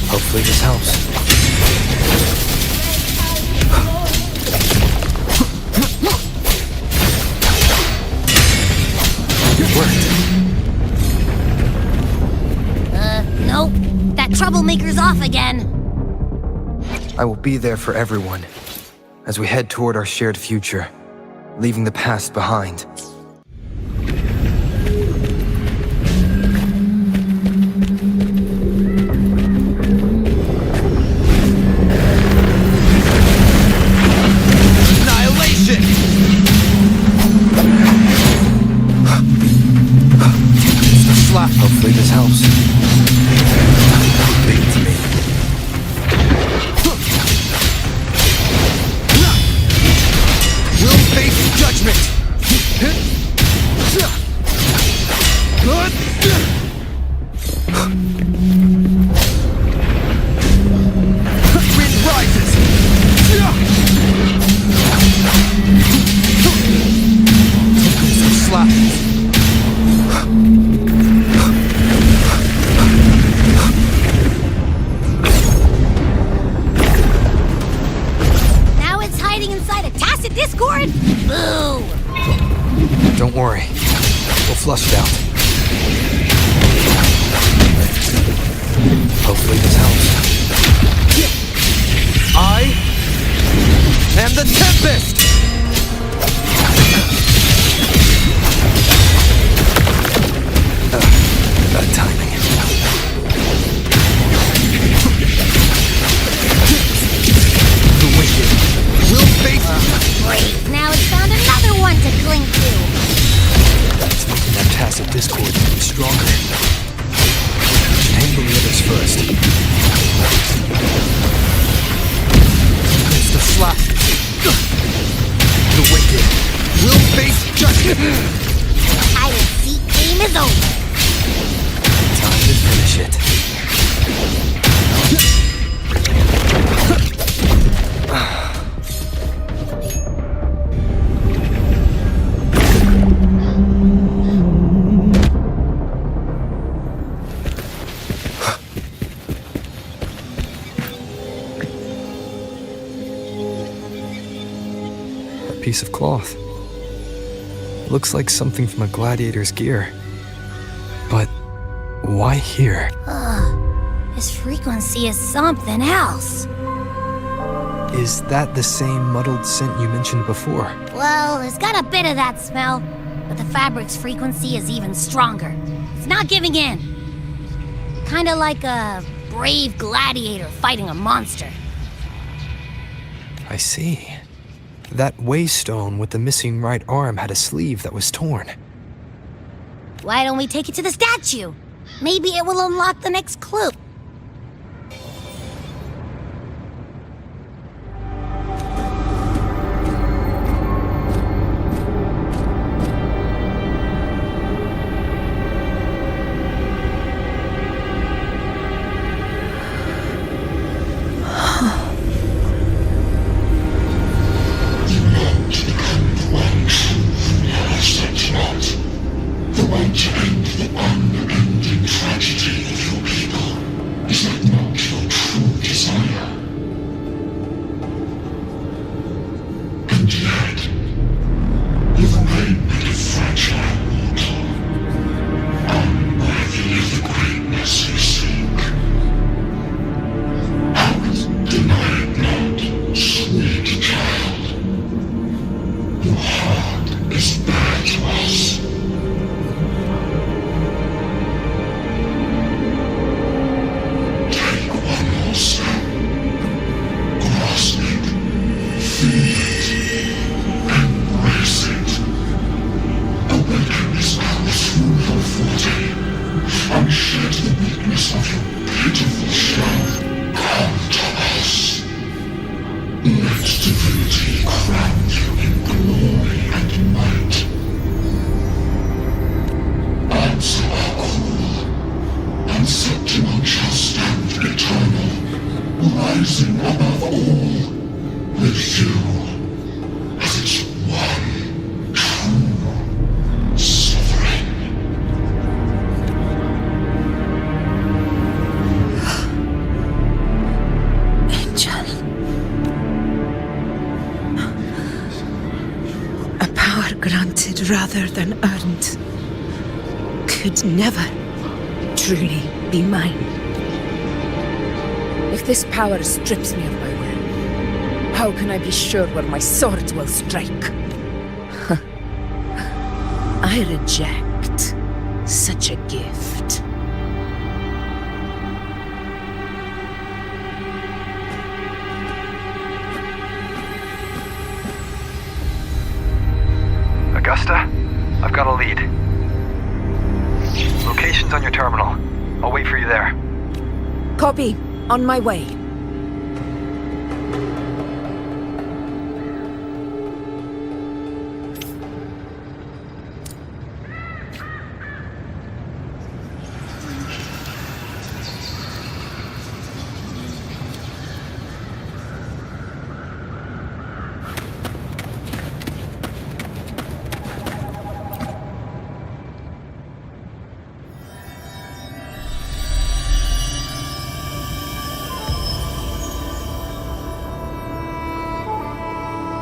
Hopefully this helps. It worked. Nope. That troublemaker's off again. I will be there for everyone as we head toward our shared future, leaving the past behind. Hopefully this helps. Leave it to me. We'll face judgment! fighting inside a tacit discord? Boo! Don't worry. We'll flush it out. Hopefully this helps. I am the Tempest! Bad timing. The wicked will face... Great, now it's found another one to cling to. It's making that tacit discord even stronger. Should handle the others first. It's the slap. The wicked will face justice. Hide and seek game is over. Time to finish it. A piece of cloth. Looks like something from a gladiator's gear. But why here? This frequency is something else. Is that the same muddled scent you mentioned before? Well, there's got a bit of that smell, but the fabric's frequency is even stronger. It's not giving in. Kinda like a brave gladiator fighting a monster. I see. That waystone with the missing right arm had a sleeve that was torn. Why don't we take it to the statue? Maybe it will unlock the next clue. Rather than earned, could never truly be mine. If this power strips me of my will, how can I be sure where my sword will strike? I reject such a gift. Augusta, I've got a lead. Location's on your terminal. I'll wait for you there. Copy. On my way.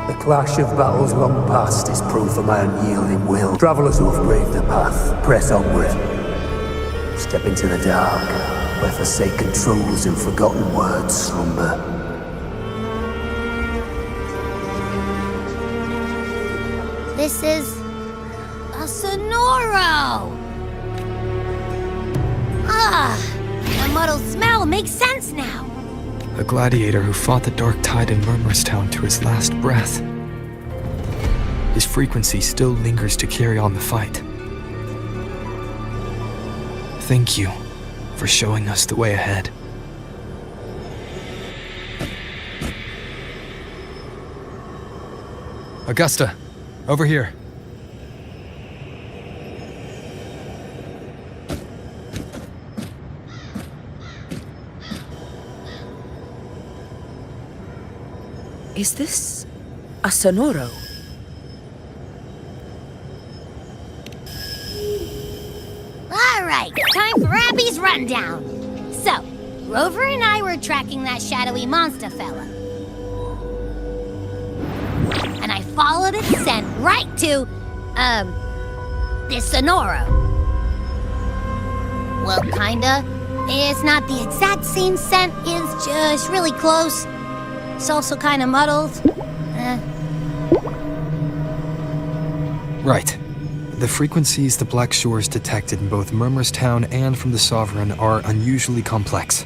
The clash of battles long past is proof of my unyielding will. Travellers who have braved the path, press onward. Step into the dark, where forsaken truths and forgotten words slumber. This is a Sonoro! The muddled smell makes sense now. A gladiator who fought the dark tide in Murmurstown to his last breath. His frequency still lingers to carry on the fight. Thank you for showing us the way ahead. Augusta, over here. Is this a Sonoro? Alright, time for Abby's rundown. So, Rover and I were tracking that shadowy monster fella. And I followed its scent right to, this Sonoro. Well, kinda. It's not the exact same scent, it's just really close. It's also kinda muddled. Right. The frequencies the Black Shores detected in both Murmurstown and from the Sovereign are unusually complex.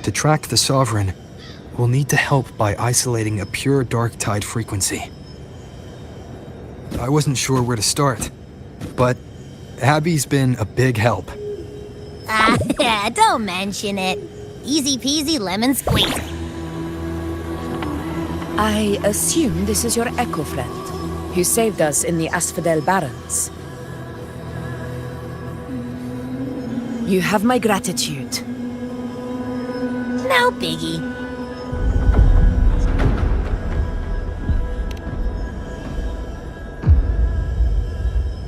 To track the Sovereign, we'll need to help by isolating a pure dark tide frequency. I wasn't sure where to start, but Abby's been a big help. Don't mention it. Easy peasy lemon squeezy. I assume this is your Echo friend, who saved us in the Asphodel Barrens. You have my gratitude. No biggie.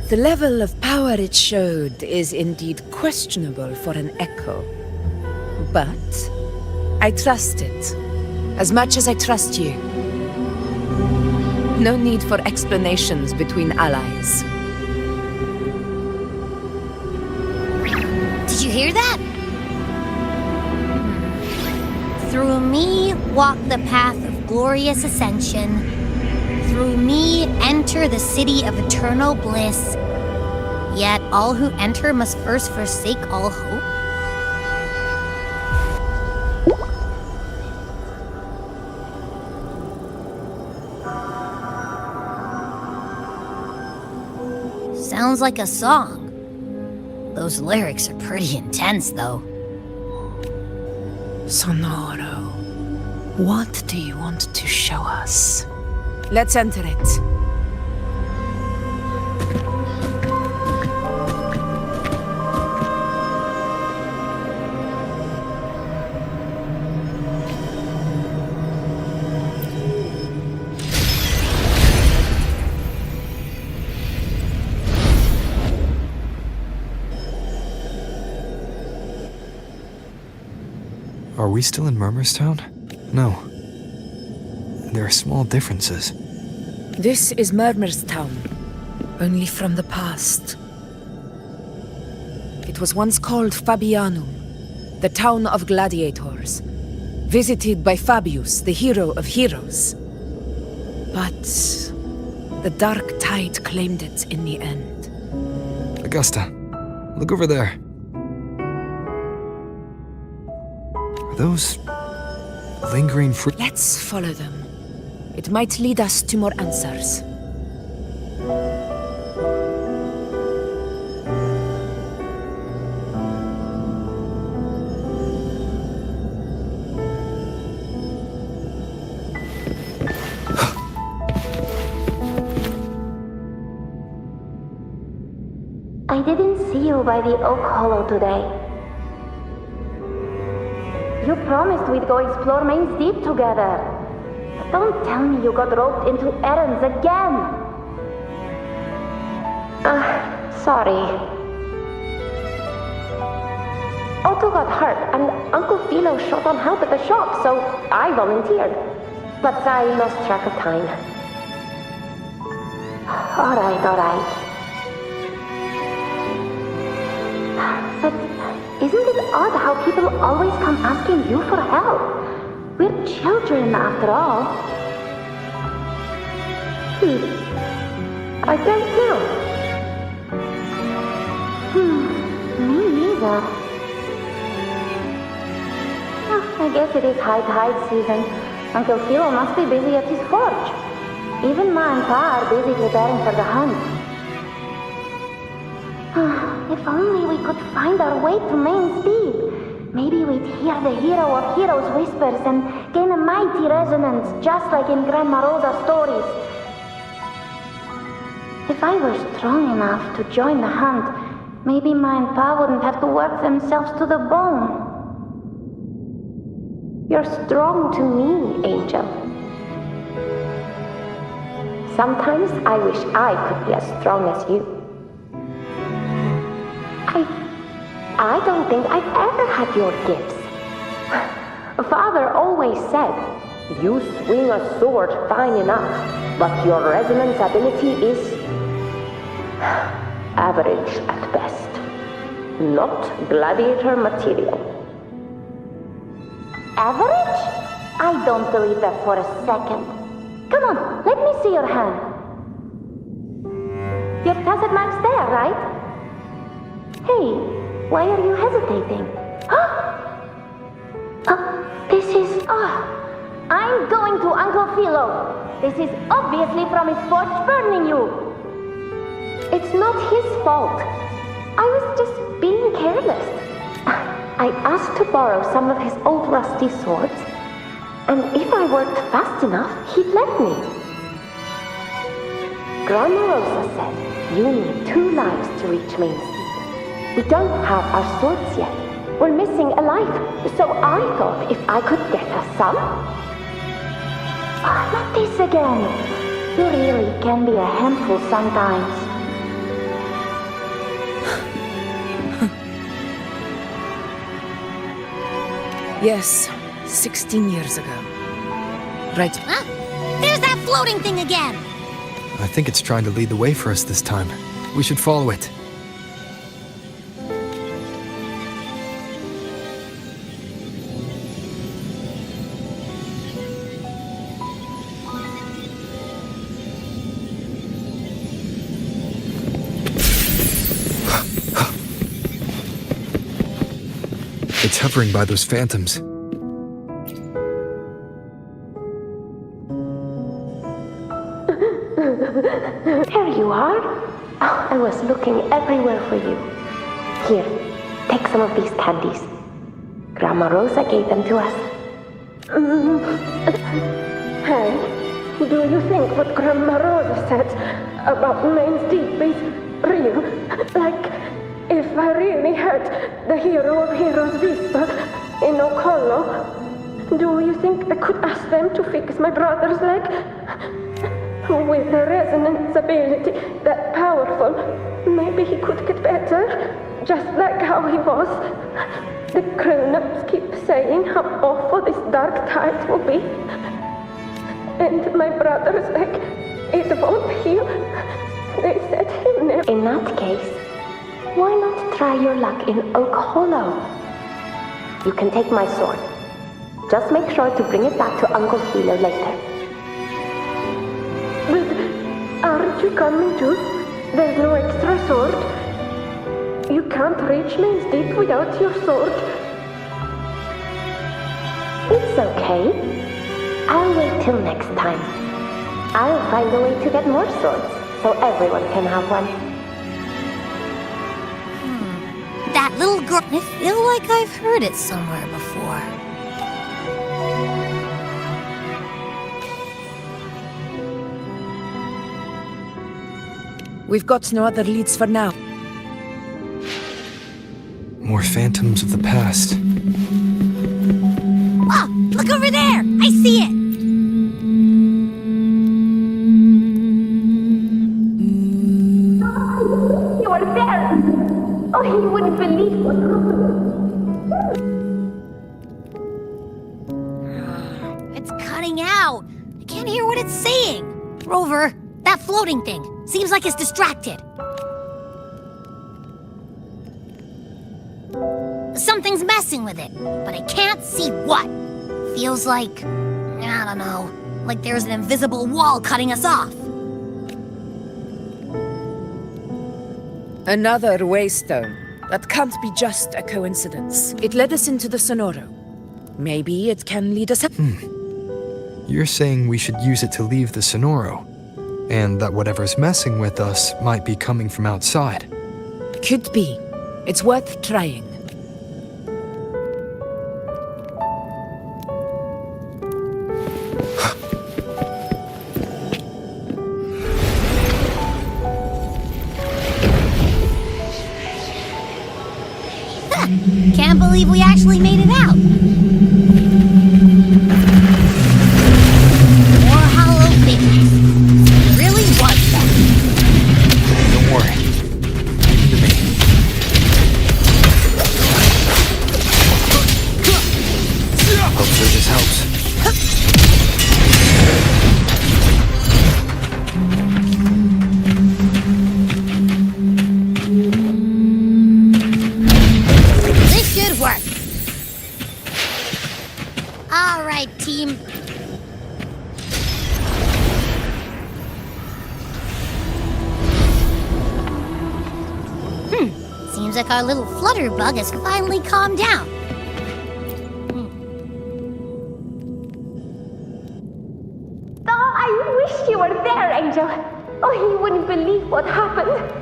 The level of power it showed is indeed questionable for an Echo. But I trust it, as much as I trust you. No need for explanations between allies. Did you hear that? Through me walk the path of glorious ascension. Through me enter the city of eternal bliss. Yet all who enter must first forsake all hope. Sounds like a song. Those lyrics are pretty intense, though. Sonoro, what do you want to show us? Let's enter it. Are we still in Murmurstown? No. There are small differences. This is Murmurstown, only from the past. It was once called Fabianum, the town of gladiators, visited by Fabius, the hero of heroes. But the dark tide claimed it in the end. Augusta, look over there. Are those lingering fruit? Let's follow them. It might lead us to more answers. I didn't see you by the Oak Hollow today. You promised we'd go explore Main's Deep together. But don't tell me you got roped into errands again. Sorry. Otto got hurt, and Uncle Philo shot on help at the shop, so I volunteered. but I lost track of time. Alright. But isn't it odd how people always come asking you for help? We're children after all. I don't know. Me neither. I guess it is high tide season. Uncle Philo must be busy at his forge. Even Ma and Pa are busy preparing for the hunt. If only we could find our way to Main's Deep. Maybe we'd hear the hero of heroes whispers and gain a mighty resonance, just like in Grandma Rosa's stories. If I were strong enough to join the hunt, maybe Ma and Pa wouldn't have to work themselves to the bone. You're strong to me, Angel. Sometimes I wish I could be as strong as you. I don't think I've ever had your gifts. Father always said, you swing a sword fine enough, but your resonance ability is average at best. Not gladiator material. Average? I don't believe that for a second. Come on, let me see your hand. Your tacet mark's there, right? Hey, why are you hesitating? I'm going to Uncle Philo. This is obviously from his forge burning you. It's not his fault. I was just being careless. I asked to borrow some of his old rusty swords, and if I worked fast enough, he'd let me. Grandma Rosa said you need 2 lives to reach Main's Deep. We don't have our swords yet. We're missing a life, so I thought if I could get us some... not this again. You really can be a handful sometimes. Yes, 16 years ago. Right. Huh? There's that floating thing again! I think it's trying to lead the way for us this time. We should follow it. It's hovering by those phantoms. There you are. Oh, I was looking everywhere for you. Here, take some of these candies. Grandma Rosa gave them to us. Hey, do you think what Grandma Rosa said about Main's Deep is real? Like, if I really had the hero of heroes whisper in Okolo, do you think I could ask them to fix my brother's leg? With a resonance ability that powerful, maybe he could get better, just like how he was. The grown-ups keep saying how awful this dark tide will be. And my brother's leg, it won't heal. They said he'll never... In that case, why not try your luck in Oak Hollow? You can take my sword. Just make sure to bring it back to Uncle Philo later. But aren't you coming too? There's no extra sword. You can't reach Main's Deep without your sword. It's okay. I'll wait till next time. I'll find a way to get more swords, so everyone can have one. That little girl... I feel like I've heard it somewhere before. We've got no other leads for now. More phantoms of the past. Oh, look over there! I see it! You are there! Oh, you wouldn't believe what It's cutting out. can't hear what it's saying. Rover, that floating thing. Seems like it's distracted. Something's messing with it, but I can't see what. Feels like, I don't know, like there's an invisible wall cutting us off. Another waystone. That can't be just a coincidence. It led us into the Sonoro. Maybe it can lead us... You're saying we should use it to leave the Sonoro, and that whatever's messing with us might be coming from outside. Could be. It's worth trying. Can't believe we actually made it out. More hollow figures. It really was that. Don't worry. Leave it to me. Hopefully this helps. This should work. All right, team. Seems like our little flutter bug has finally calmed down. Oh, I wish you were there, Angel. Oh, you wouldn't believe what happened.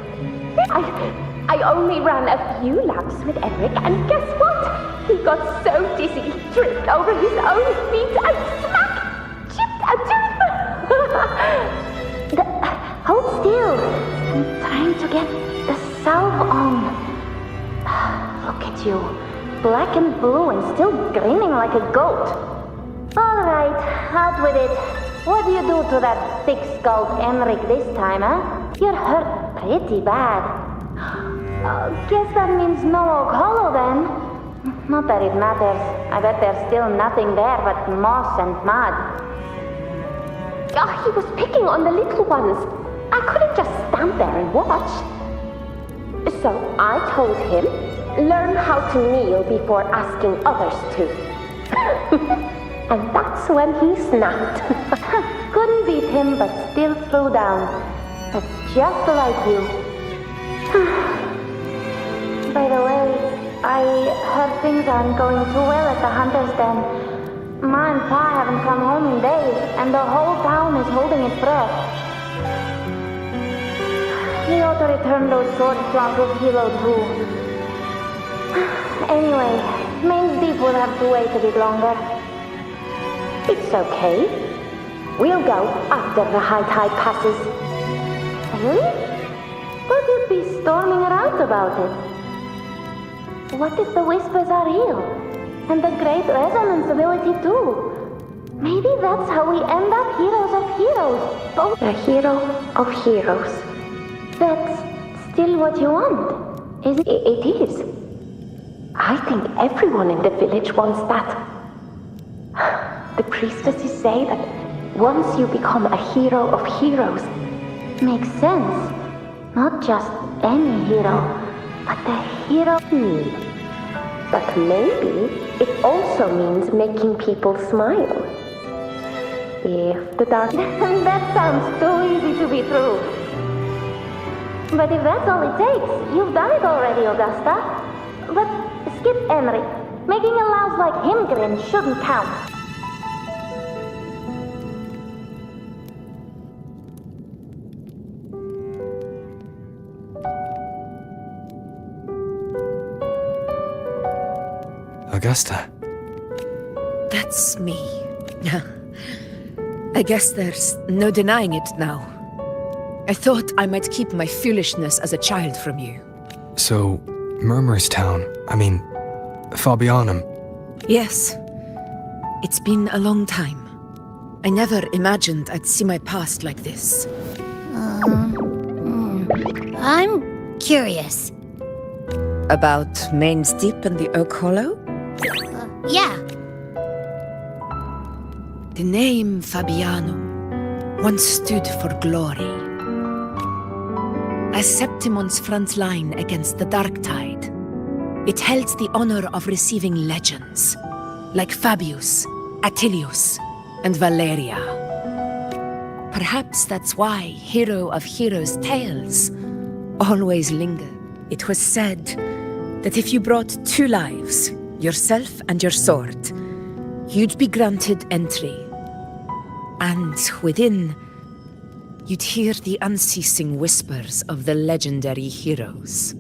I only ran a few laps with Eric, and guess what? He got so dizzy, he tripped over his own feet and smack! Chipped a tooth! Hold still. I'm trying to get the salve on. Look at you. Black and blue and still grinning like a goat. Alright, out with it. What do you do to that thick-skulled Emmerich this time, huh? You're hurt pretty bad. Guess that means no Oak Hollow then. Not that it matters. I bet there's still nothing there but moss and mud. Oh, he was picking on the little ones. I couldn't just stand there and watch. So I told him, learn how to kneel before asking others to. And that's when he snapped. Couldn't beat him, but still threw down. That's just like you. By the way, I heard things aren't going too well at the Hunter's Den. Ma and Pa haven't come home in days, and the whole town is holding its breath. We ought to return those swords to Uncle Hilo too. Anyway, Main's Deep will have to wait a bit longer. It's okay. We'll go after the high tide passes. Really? Thought you'd be storming around about it. What if the whispers are real? And the great resonance ability too? Maybe that's how we end up heroes of heroes. Both a hero of heroes. That's still what you want, isn't it? It is. I think everyone in the village wants that. The priestesses say that once you become a hero of heroes, makes sense. Not just any hero, but the hero. But maybe it also means making people smile. If the dark... That sounds too easy to be true. But if that's all it takes, you've done it already, Augusta. But skip Emery. Making a louse like him grin shouldn't count. Augusta. That's me. I guess there's no denying it now. I thought I might keep my foolishness as a child from you. So, Murmurstown, Fabianum. Yes. It's been a long time. I never imagined I'd see my past like this. I'm curious. About Main's Deep and the Oak Hollow? Yeah. The name Fabianum once stood for glory. As Septimon's front line against the Dark Tide, it held the honor of receiving legends, like Fabius, Attilius, and Valeria. Perhaps that's why Hero of Heroes' tales always linger. It was said that if you brought 2 lives, yourself and your sword, you'd be granted entry. And within, you'd hear the unceasing whispers of the legendary heroes.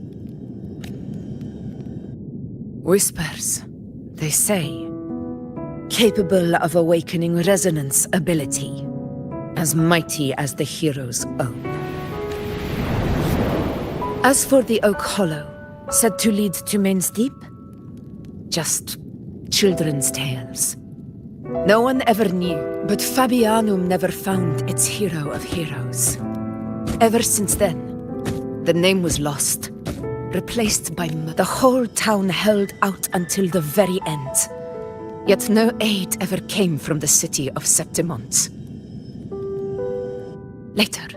Whispers, they say, capable of awakening resonance ability, as mighty as the hero's own. As for the Oak Hollow, said to lead to Main's Deep, just children's tales. No one ever knew, but Fabianum never found its hero of heroes. Ever since then, the name was lost, replaced by the whole town held out until the very end. Yet no aid ever came from the city of Septimont. Later,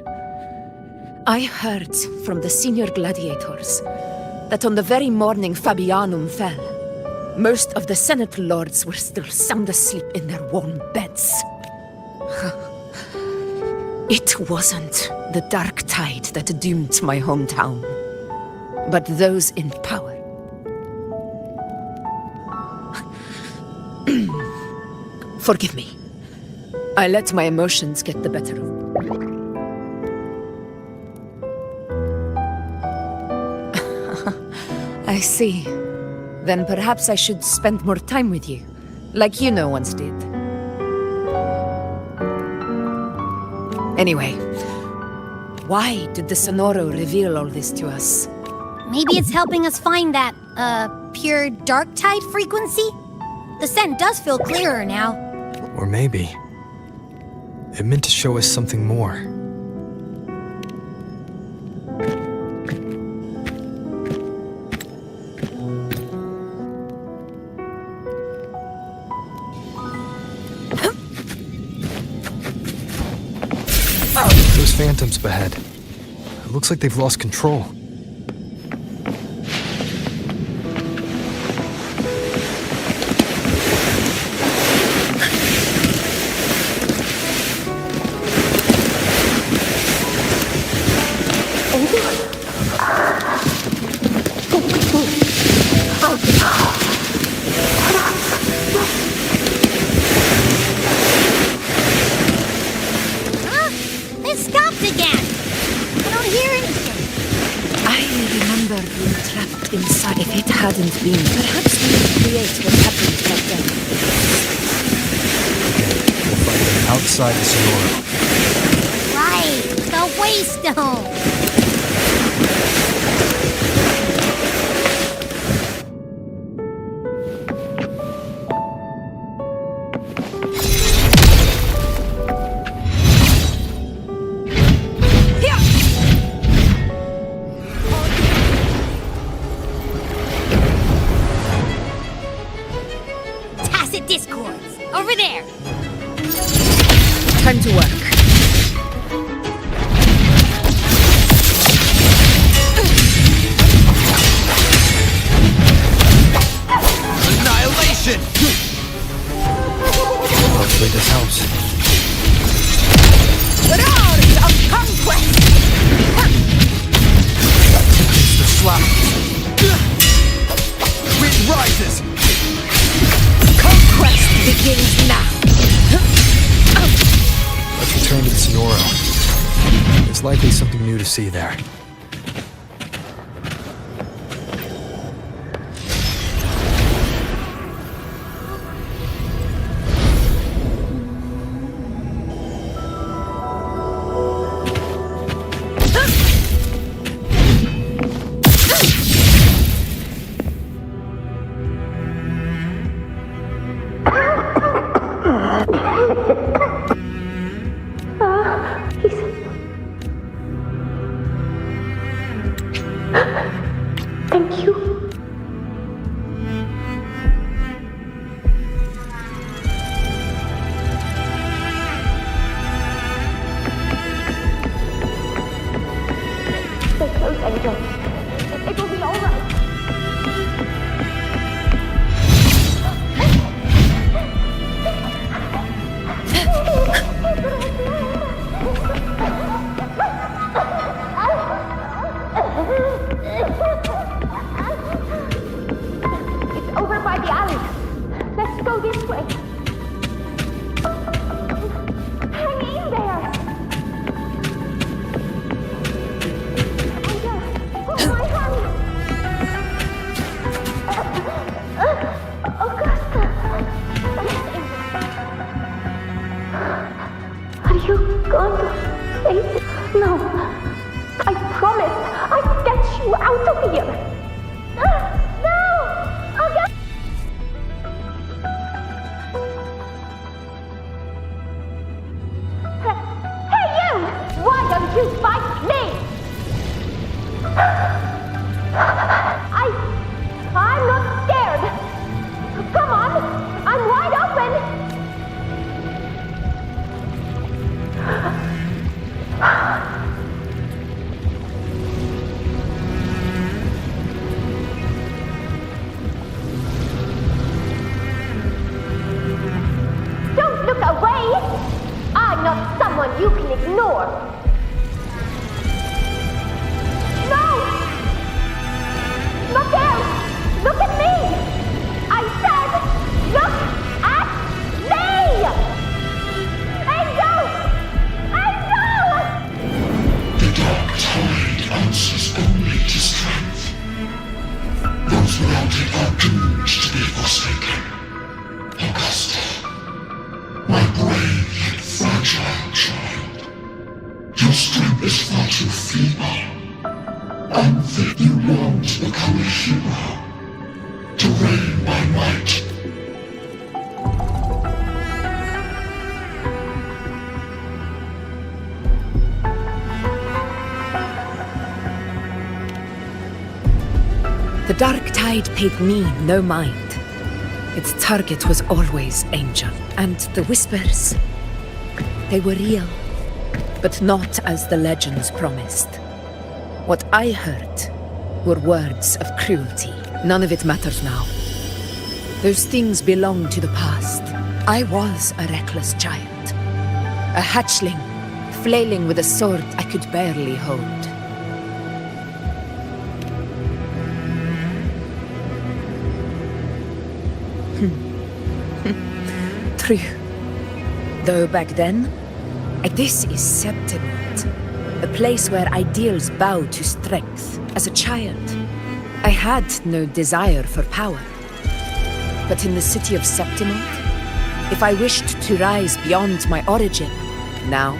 I heard from the senior gladiators that on the very morning Fabianum fell, most of the Senate lords were still sound asleep in their warm beds. It wasn't the Dark Tide that doomed my hometown, but those in power. Forgive me. I let my emotions get the better of me. I see. Then perhaps I should spend more time with you, like you once did. Anyway, why did the Sonoro reveal all this to us? Maybe it's helping us find that, pure dark tide frequency? The scent does feel clearer now. Or maybe it meant to show us something more. Those phantoms ahead. It looks like they've lost control. Perhaps we would create what happened back then. We'll find them outside the Sonoro. Right, the Waystone! Discords! Over there! Time to work. Annihilation! Hopefully this helps. Roars of conquest! It's the slap. Wind rises! Conquest begins now! Let's return to the Sonoro. There's likely something new to see there. Angel. It will be all right. It's over by the alley. Let's go this way. Hang in there. Angel, hold my hand. Augusta. Yes, Angel. Are you going to face it? No. I promise I'll get you out of here. No! Augusta! Hey you! Why don't you fight me? I'm not scared. Come on, I'm wide open. Don't look away. I'm not someone you can ignore. No! Not there! Look at me! I said, look at me! Angel! Angel! The dark tide answers only to strength. Those without it are doomed to be forsaken. Augusta, my brave yet fragile child. Your strength is far too feeble. Unfit, you long to become a hero. To reign by might. The dark tide paid me no mind. Its target was always Angel, and the whispers, they were real, but not as the legends promised. What I heard were words of cruelty. None of it matters now. Those things belong to the past. I was a reckless child, a hatchling, flailing with a sword I could barely hold. True. Though back then, this is Septimont, a place where ideals bow to strength. As a child, I had no desire for power. But in the city of Septimont, if I wished to rise beyond my origin, now,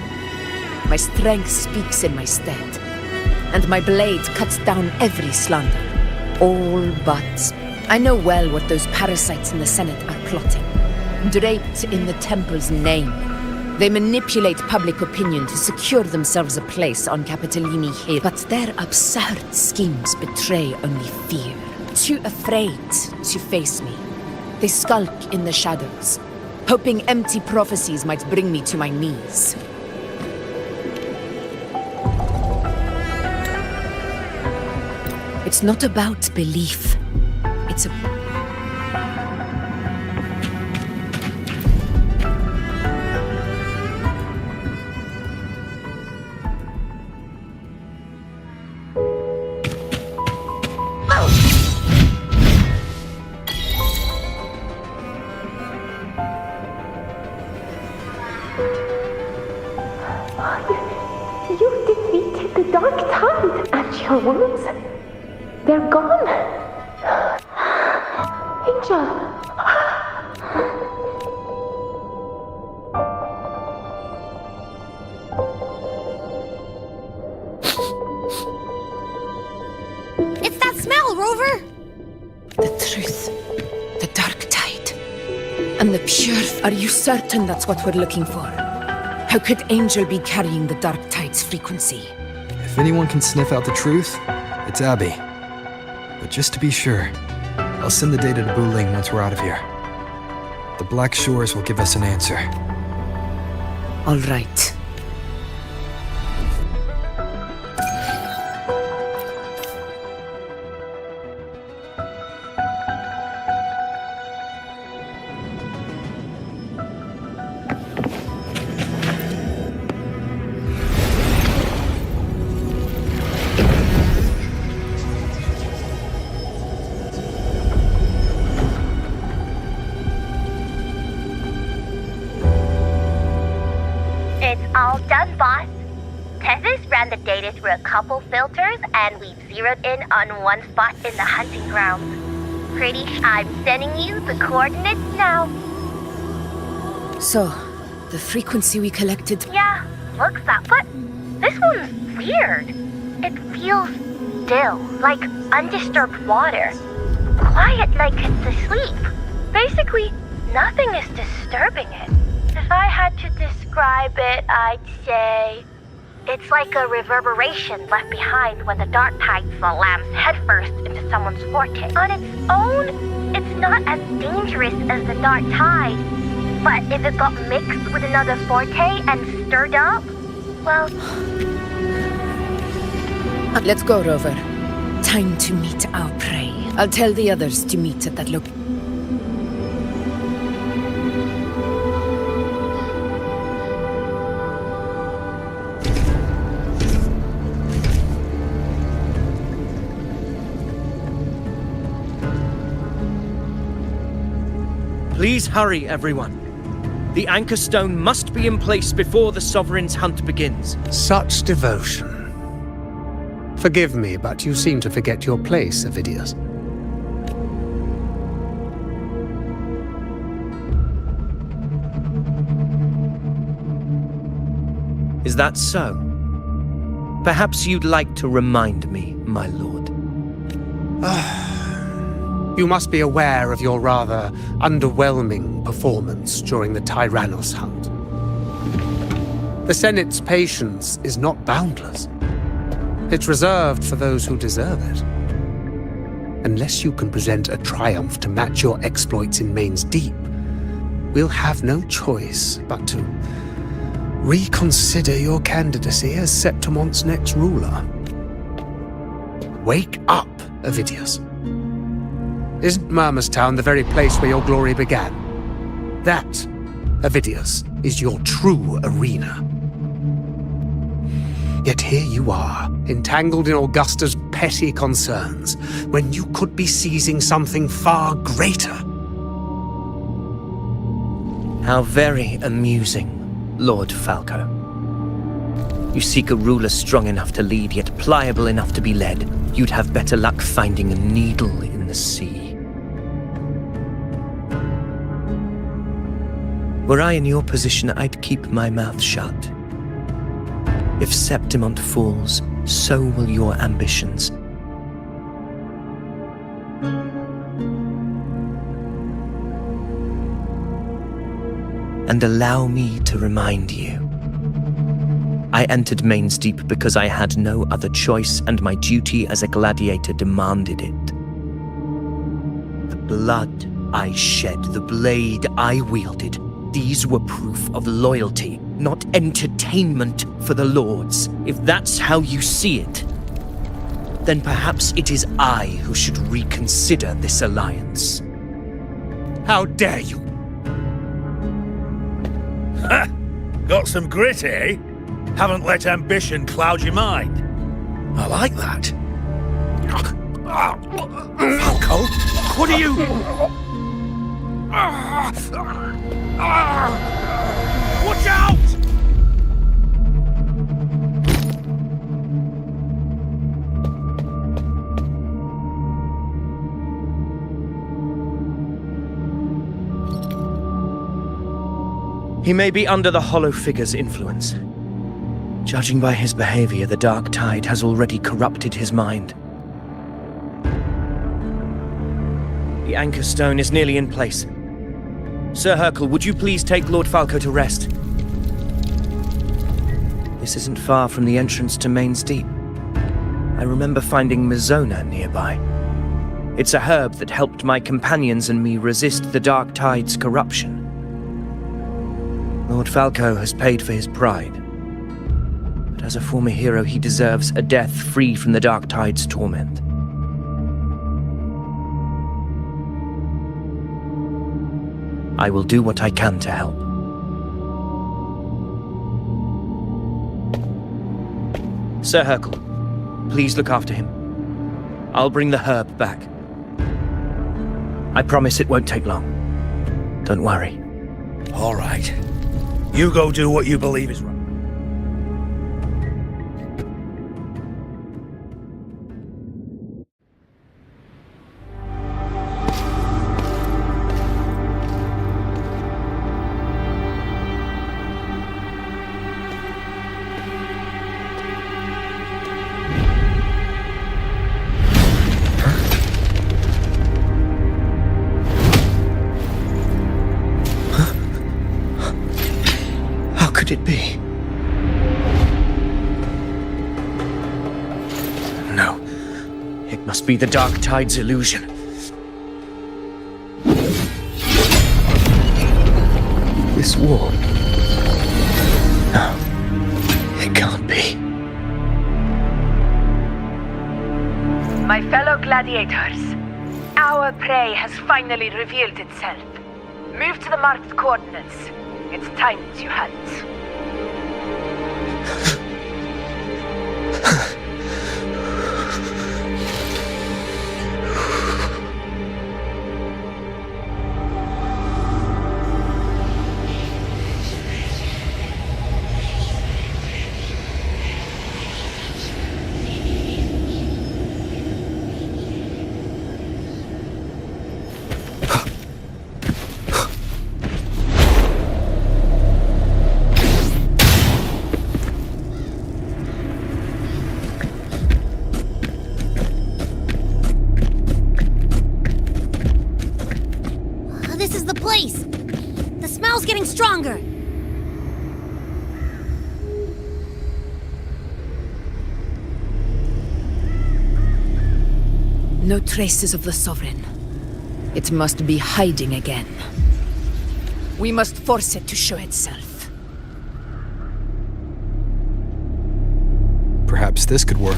my strength speaks in my stead, and my blade cuts down every slander. All but I know well what those parasites in the Senate are plotting. Draped in the temple's name, they manipulate public opinion to secure themselves a place on Capitolini Hill. But their absurd schemes betray only fear. Too afraid to face me, they skulk in the shadows, hoping empty prophecies might bring me to my knees. It's not about belief. It's a... You defeated the Dark Tide, and your wounds, they're gone. Angel. It's that smell, Rover! The truth. The Dark Tide. And the pure... Are you certain that's what we're looking for? How could Angel be carrying the Dark Tide's frequency? If anyone can sniff out the truth, it's Abby. But just to be sure, I'll send the data to Wuthering once we're out of here. The Black Shores will give us an answer. All right. It's all done, boss. Tessus ran the data through a couple filters, and we've zeroed in on one spot in the hunting grounds. I'm sending you the coordinates now. So, the frequency we collected... Yeah, looks that, but this one's weird. It feels still, like undisturbed water. Quiet like it's asleep. Basically, nothing is disturbing it. If I had to describe it, I'd say... it's like a reverberation left behind when the dark tide slams headfirst into someone's forte. On its own, it's not as dangerous as the dark tide. But if it got mixed with another forte and stirred up, well... Let's go, Rover. Time to meet our prey. I'll tell the others to meet at that location. Please hurry, everyone. The anchor stone must be in place before the Sovereign's hunt begins. Such devotion. Forgive me, but you seem to forget your place, Avidius. Is that so? Perhaps you'd like to remind me, my lord. You must be aware of your rather underwhelming performance during the Tyrannos hunt. The Senate's patience is not boundless. It's reserved for those who deserve it. Unless you can present a triumph to match your exploits in Main's Deep, we'll have no choice but to reconsider your candidacy as Septimon's next ruler. Wake up, Avidius. Isn't Murmurstown the very place where your glory began? That, Avidius, is your true arena. Yet here you are, entangled in Augusta's petty concerns, when you could be seizing something far greater. How very amusing, Lord Falco. You seek a ruler strong enough to lead, yet pliable enough to be led. You'd have better luck finding a needle in the sea. Were I in your position, I'd keep my mouth shut. If Septimont falls, so will your ambitions. And allow me to remind you. I entered Main's Deep because I had no other choice, and my duty as a gladiator demanded it. The blood I shed, the blade I wielded, these were proof of loyalty, not entertainment for the Lords. If that's how you see it, then perhaps it is I who should reconsider this alliance. How dare you! Ha! Got some grit, eh? Haven't let ambition cloud your mind. I like that. Falco, what are you... Watch out! He may be under the Hollow Figure's influence. Judging by his behavior, the Dark Tide has already corrupted his mind. The anchor stone is nearly in place. Sir Hercule, would you please take Lord Falco to rest? This isn't far from the entrance to Main's Deep. I remember finding Mizona nearby. It's a herb that helped my companions and me resist the Dark Tide's corruption. Lord Falco has paid for his pride. But as a former hero, he deserves a death free from the Dark Tide's torment. I will do what I can to help. Sir Hercule, please look after him. I'll bring the herb back. I promise it won't take long. Don't worry. All right. You go do what you believe is right. Must be the Dark Tide's illusion. This war... No. It can't be. My fellow gladiators, our prey has finally revealed itself. Move to the marked coordinates. It's time to hunt. This is the place! The smell's getting stronger! No traces of the Sovereign. It must be hiding again. We must force it to show itself. Perhaps this could work.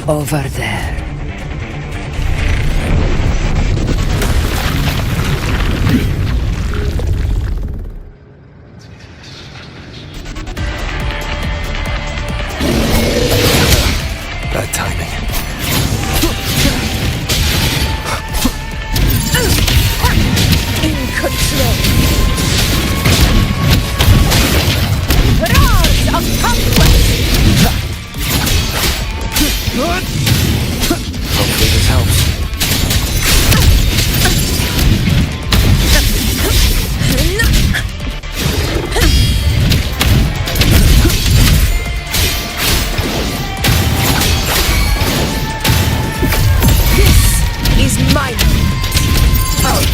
Over there. Bad timing. In control. Roars of conquest! Hopefully this helps. This is my power.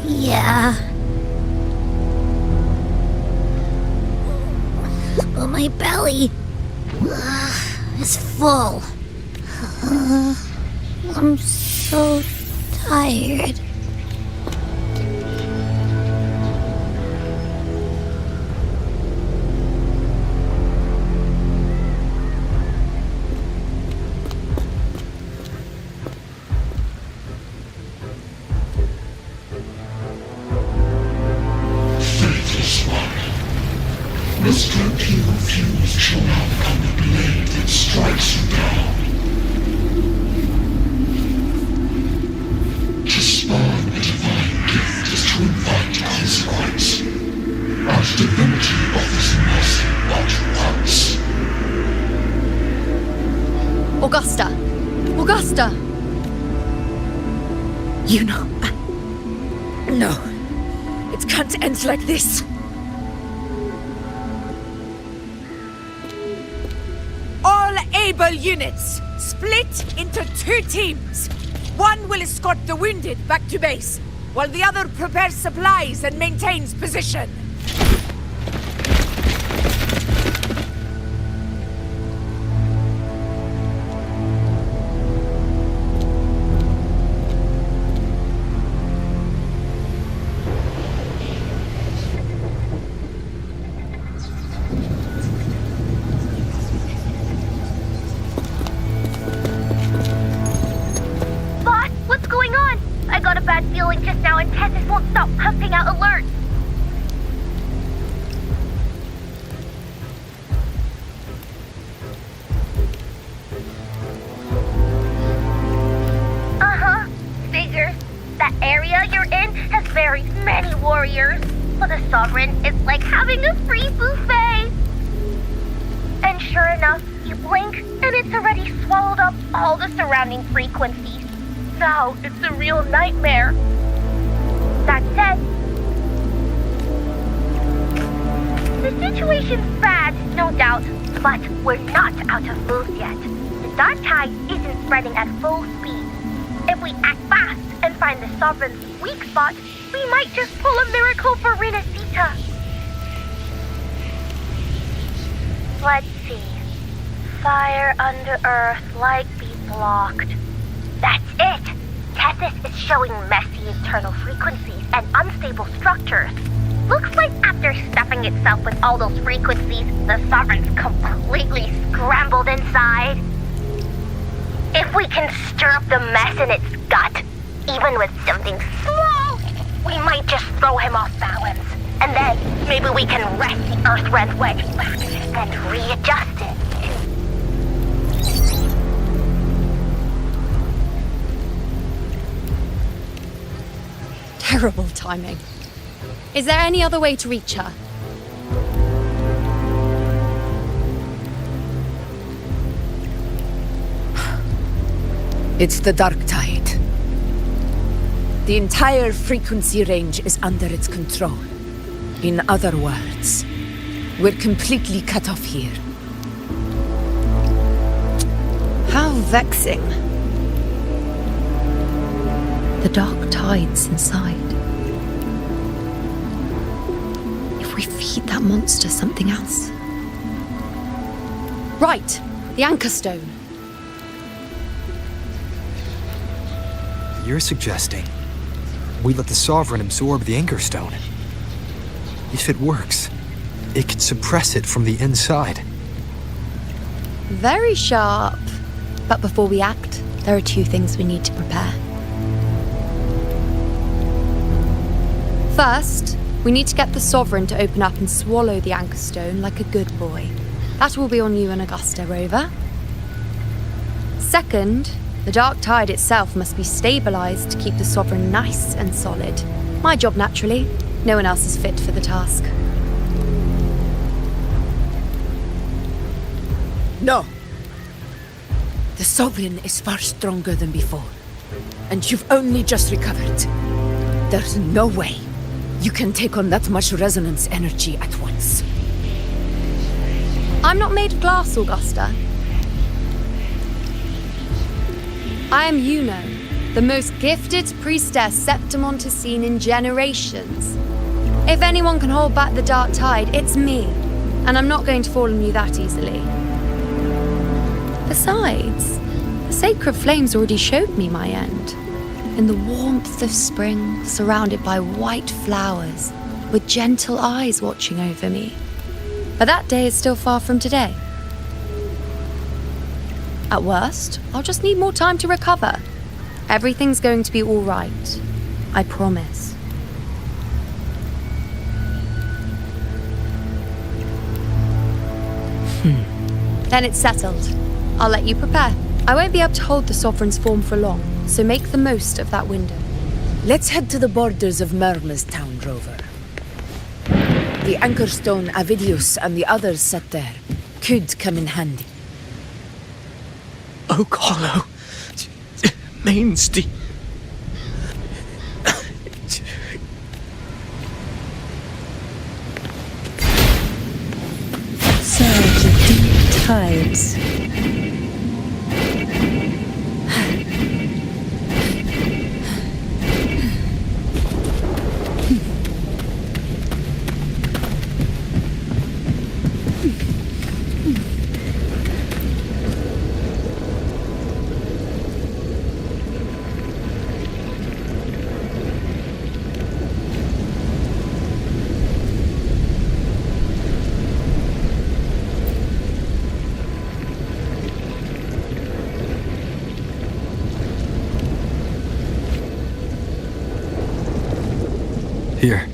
Yeah. But my belly is full. I'm so tired. The strength you refuse shall now become the blade that strikes you down. To spawn a divine gift is to invite consequence. As divinity offers mercy but once. Augusta! Augusta! You know, no. It can't end like this. All able units, split into 2 teams. One will escort the wounded back to base, while the other prepares supplies and maintains position. Just now, and Tessus won't stop pumping out alerts. Figures. That area you're in has very many warriors. For the Sovereign, it's like having a free buffet. And sure enough, you blink, and it's already swallowed up all the surrounding frequencies. Now it's a real nightmare. That said, the situation's bad, no doubt, but we're not out of moves yet. The dark tide isn't spreading at full speed. If we act fast and find the Sovereign's weak spot, we might just pull a miracle for Renacita. Let's see. Fire under earth, light be blocked. That's it! Tessus is showing messy internal frequencies and unstable structures. Looks like after stuffing itself with all those frequencies, the Sovereign's completely scrambled inside. If we can stir up the mess in its gut, even with something small, we might just throw him off balance. And then maybe we can wrest the Earth-Rend wedge back and readjust it. Terrible timing. Is there any other way to reach her? It's the dark tide. The entire frequency range is under its control. In other words, we're completely cut off here. How vexing. The dark tide's inside. If we feed that monster something else. Right, the anchor stone. You're suggesting we let the Sovereign absorb the anchor stone. If it works, it could suppress it from the inside. Very sharp. But before we act, there are 2 things we need to prepare. First, we need to get the Sovereign to open up and swallow the anchor stone like a good boy. That will be on you and Augusta, Rover. Second, the dark tide itself must be stabilized to keep the Sovereign nice and solid. My job, naturally. No one else is fit for the task. No. The Sovereign is far stronger than before. And you've only just recovered. There's no way you can take on that much resonance energy at once. I'm not made of glass, Augusta. I am Yuno, the most gifted priestess Septimont has seen in generations. If anyone can hold back the dark tide, it's me. And I'm not going to fall on you that easily. Besides, the sacred flames already showed me my end. In the warmth of spring, surrounded by white flowers, with gentle eyes watching over me. But that day is still far from today. At worst, I'll just need more time to recover. Everything's going to be all right. I promise. Then it's settled. I'll let you prepare. I won't be able to hold the Sovereign's form for long, so make the most of that window. Let's head to the borders of Myrma's town, Rover. The anchor stone Avidius and the others set there could come in handy. Oak Hollow. Main Steep. Surge of deep tides. Here.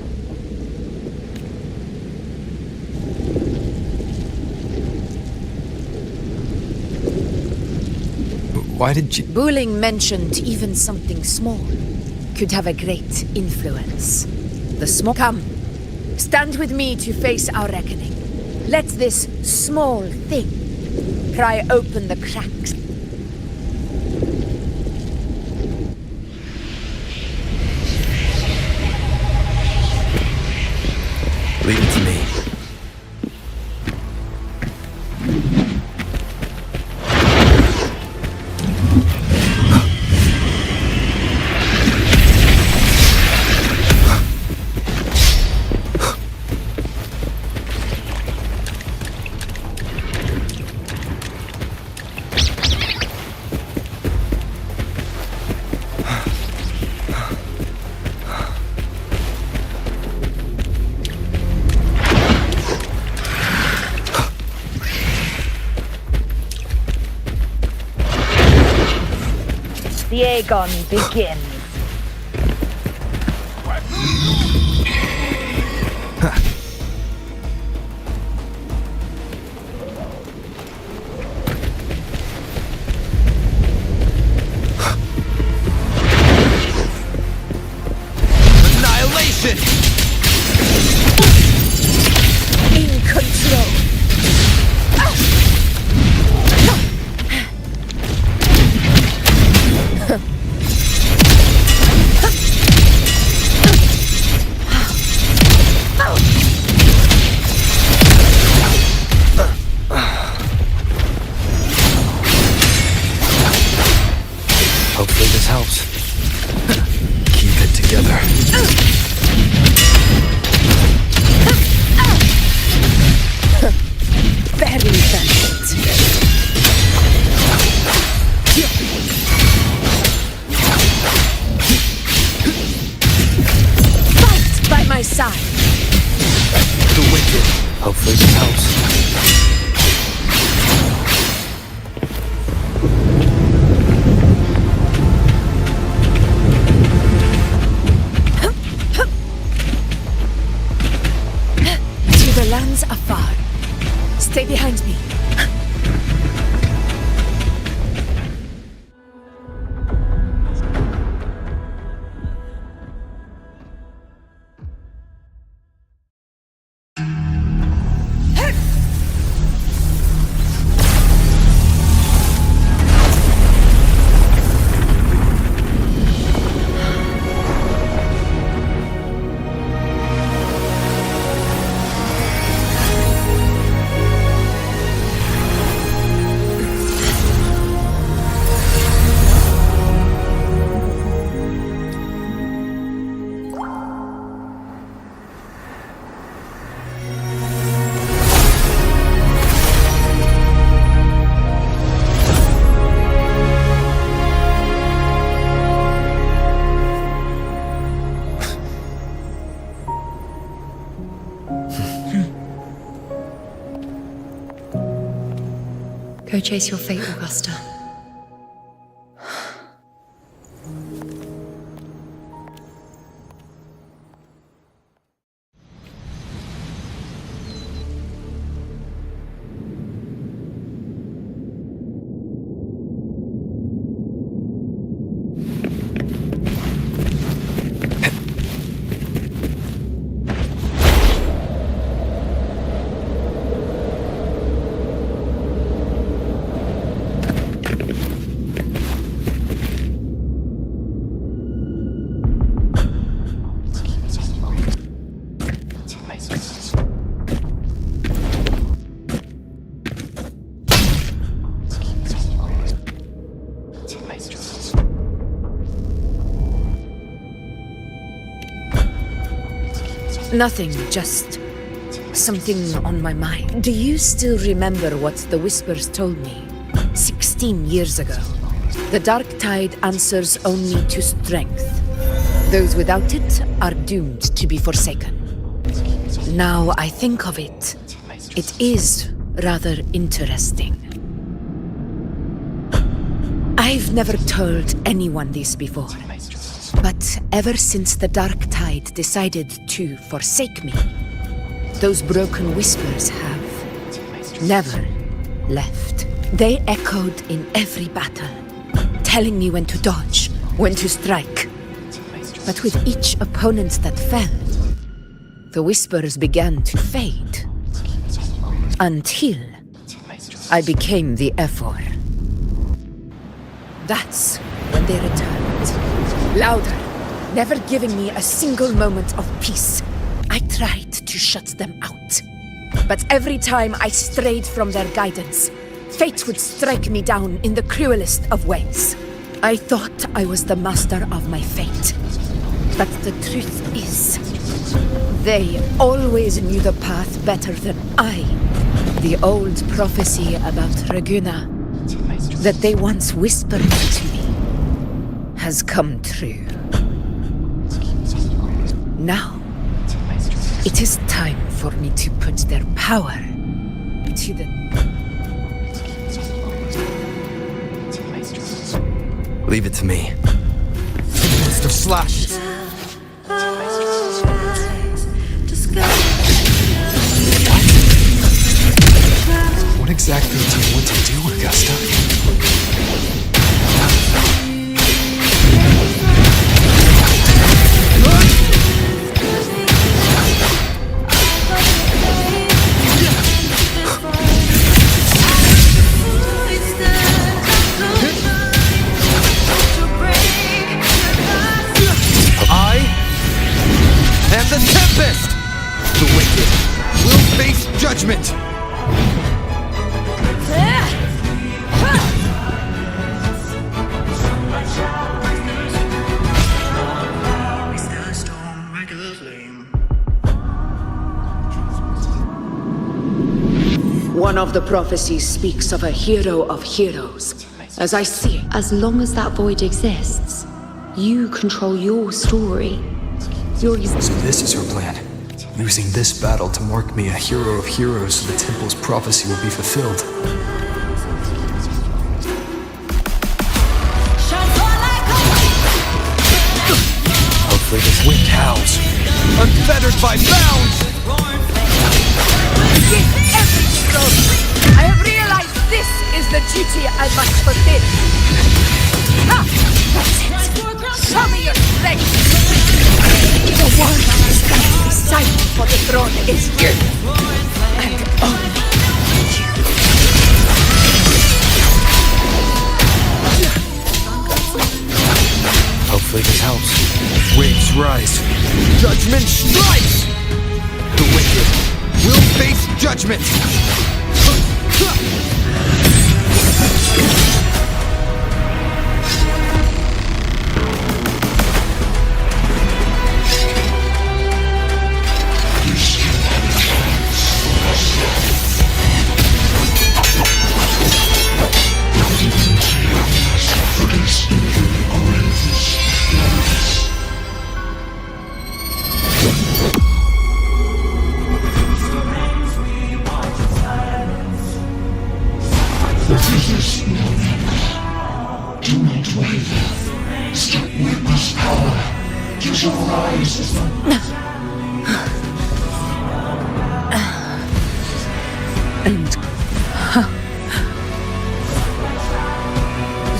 Why did you... Bulling mentioned even something small could have a great influence. The small... Come, stand with me to face our reckoning. Let this small thing pry open the cracks. Leave it to me. The Aegon begins. Annihilation! In control. Hopefully this helps. Keep it together. Very perfect. Fight by my side. The wicked. Hopefully this helps. To the lands afar. Stay behind me. Go chase your fate, Augusta. Nothing, just something on my mind. Do you still remember what the Whispers told me 16 years ago? The dark tide answers only to strength. Those without it are doomed to be forsaken. Now I think of it, it is rather interesting. I've never told anyone this before, but ever since the dark tide decided to forsake me, those broken whispers have never left. They echoed in every battle, telling me when to dodge, when to strike. But with each opponent that fell, the whispers began to fade. Until I became the Ephor. That's when they returned. Louder, never giving me a single moment of peace. I tried to shut them out. But every time I strayed from their guidance, fate would strike me down in the cruelest of ways. I thought I was the master of my fate. But the truth is, they always knew the path better than I. The old prophecy about Raguna, that they once whispered to me, has come true. Now, it is time for me to put their power to the... Leave it to me. List of slashes. What exactly do you want to do, Augusta? The Tempest! The wicked will face judgment! One of the prophecies speaks of a hero of heroes, as I see it. As long as that void exists, you control your story. So this is her plan. Using this battle to mark me a hero of heroes so the temple's prophecy will be fulfilled. Hopefully this wind howls. Unfettered by bounds! I have realized this is the duty I must fulfill. That's it. Show me your strength. The one standing beside me for the throne is you. And only you. Hopefully this helps. Waves rise. Judgment strikes! The wicked will face judgment!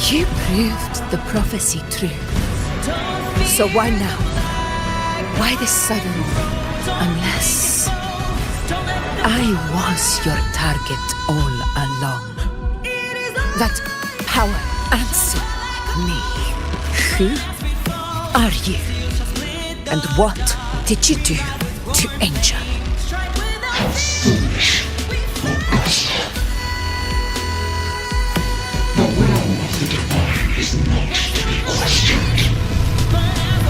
You proved the prophecy true. So why now? Why this sudden? Unless I was your target all along. That power answered me. Who are you? And what did you do to Angel? How foolish, Augusta. The will of the divine is not to be questioned.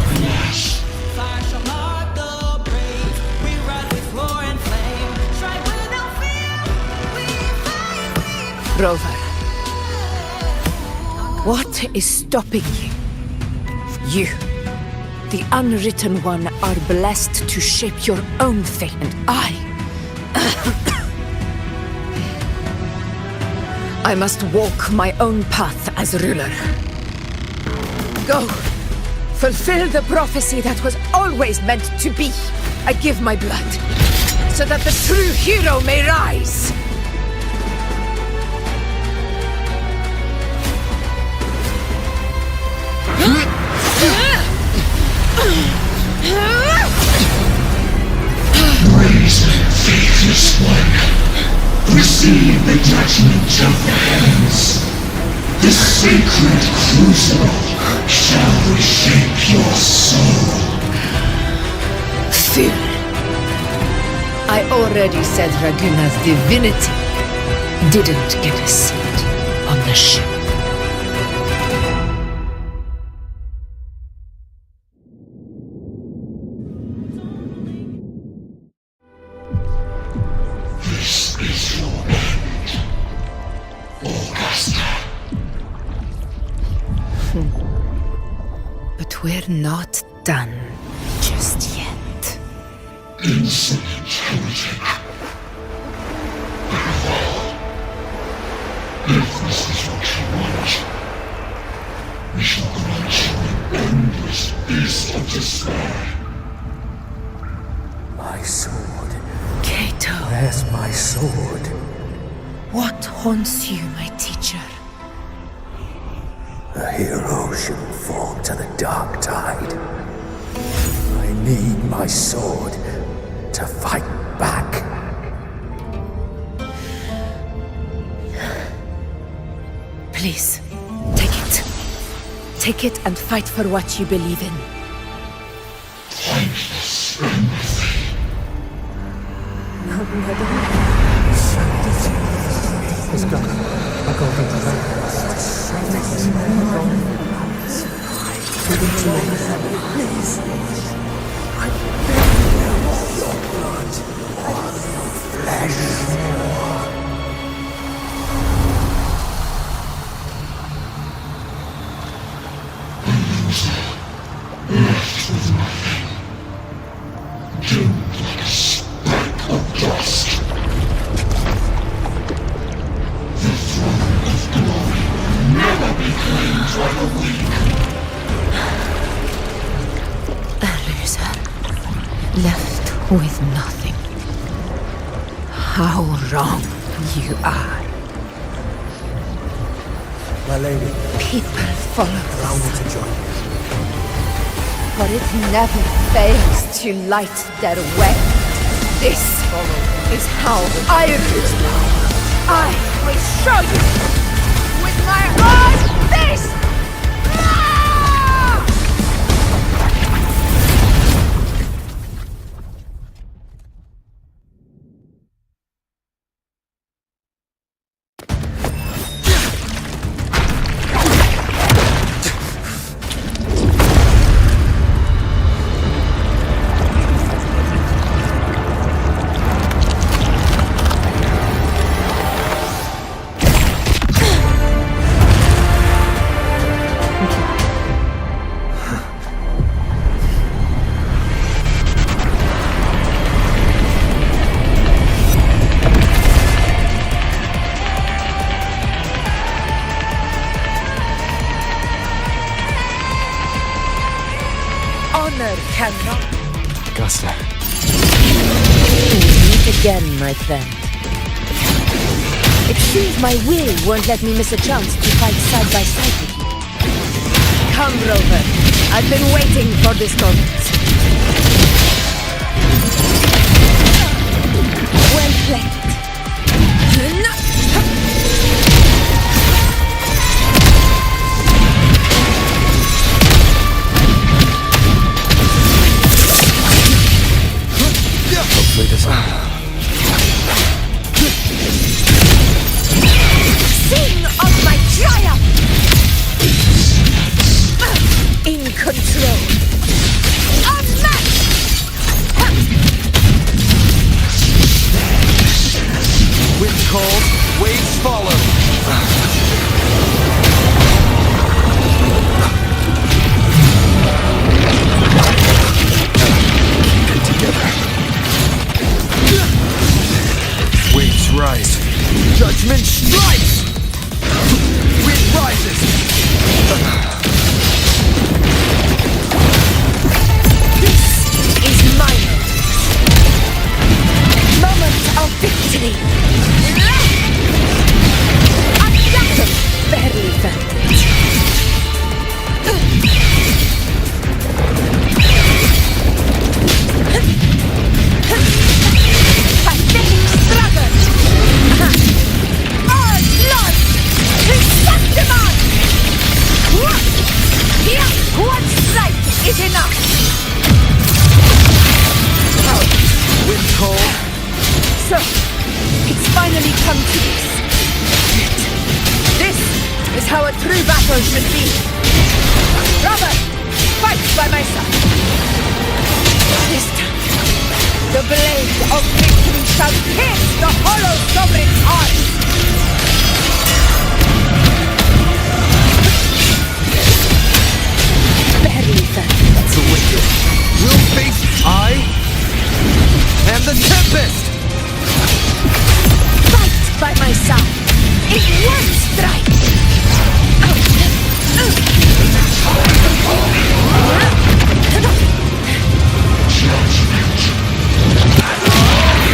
Unless Rover. What is stopping you? You, the unwritten one, are blessed to shape your own fate, and I must walk my own path as ruler. Go! Fulfill the prophecy that was always meant to be. I give my blood, so that the true hero may rise! Brazen, faithless one, receive the judgment of the heavens. The sacred crucible shall reshape your soul. Fool! I already said Raguna's divinity didn't get a seat on the ship. This is your end, Augusta. But we're not done just yet. Insolent heretic. Very well. If this is what you want, we shall grant you an endless feast of despair. My sword. Cato. Where's my sword? What haunts you, my teacher? A hero shouldn't fall to the dark tide. I need my sword to fight back. Please, take it. Take it and fight for what you believe in. Thankless empathy. Let's go. My golden Please. I beg your blood. Flesh. Left with nothing. Doomed like a speck of dust. The throne of glory will never be claimed by the weak. A loser. Left with nothing. How wrong you are. My lady. People follow Allow me to join you. but it never fails to light their way. This is how I rule now. I will show you with my own fist! Cannot. Augusta. We meet again, my friend. It seems my will won't let me miss a chance to fight side by side with you. Come, Rover. I've been waiting for this moment. Well played. Hopefully this will. Sing of my triumph! In control. Unmatched! Wind calls, waves follow. rise. Judgment strikes! Wind rises! This is my moment of victory. Unshackled, barely felt it. Pathetic struggle! All blood! Septimon! Here, one strike is enough! Wind cold. So, it's finally come to this. This is how a true battle should be. Robert, fight by my side. This time, the blade of victory shall pierce the hollow sovereign's heart. Barely felt. The wicked will face I am the Tempest! Fight by my side in one strike.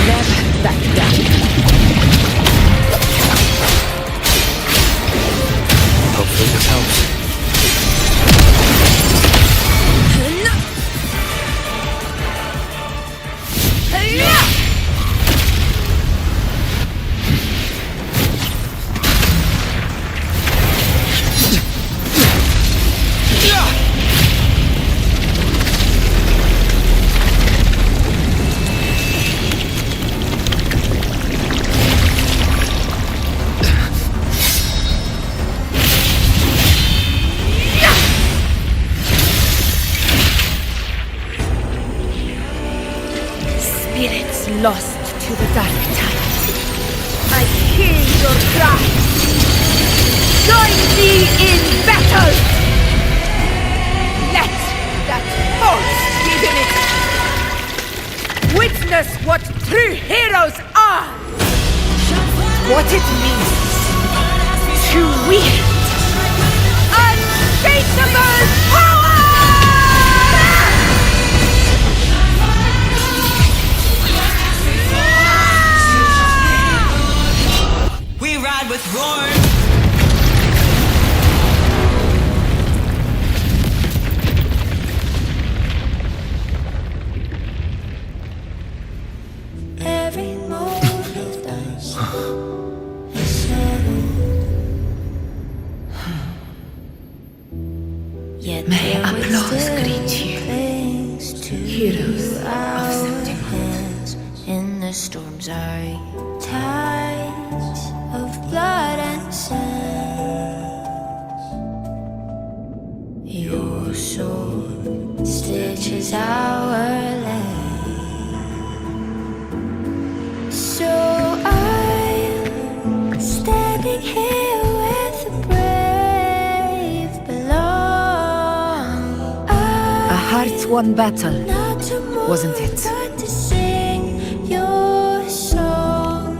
Never back down. Hopefully this helps. Spirits lost to the dark tide. I hear your cries. Join me in battle! Let that false divinity witness what true heroes are! What it means to wield unshakable power! We ride with roar. Every move is done. It's settled. Yet May there applause still greet you, clings to heroes of our Septimon. hands in the storms are tides of blood and sand. Your sword stitches our land. So I'm standing here where the brave belong. A heart-won battle, wasn't it? To sing your song.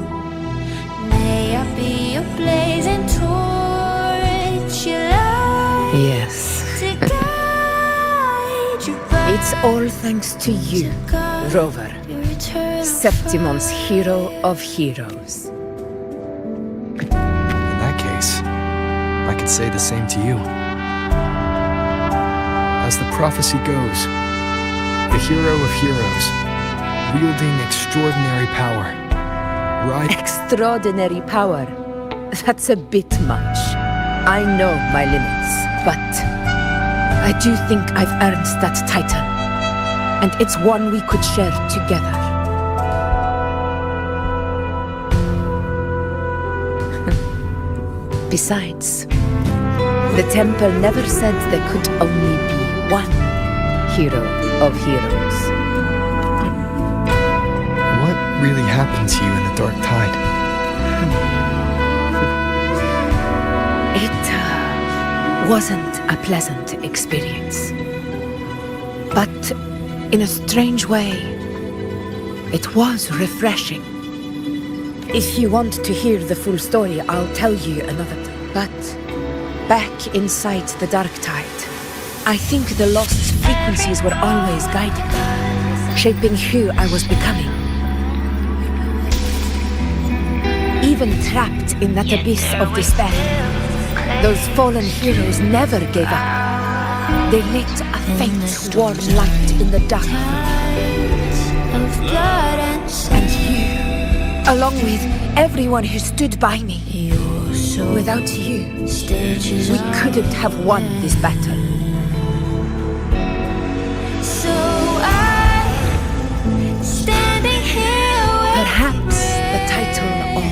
May I be a blazing torch you light Yes. to guide you by It's all thanks to you, Rover, your eternal Septimon's hero of heroes. In that case, I could say the same to you. As the prophecy goes, the hero of heroes, wielding extraordinary power, Extraordinary power. That's a bit much. I know my limits, but I do think I've earned that title. And it's one we could share together. Besides, the temple never said there could only be one hero of heroes. What really happened to you in the Dark Tide? It wasn't a pleasant experience. But in a strange way, it was refreshing. If you want to hear the full story, I'll tell you another time. But back inside the dark tide, I think the lost frequencies were always guiding me, shaping who I was becoming. Even trapped in that abyss of despair, those fallen heroes never gave up. They lit a faint, warm light in the dark. And you, along with everyone who stood by me. Without you, we couldn't have won this battle. Perhaps the title of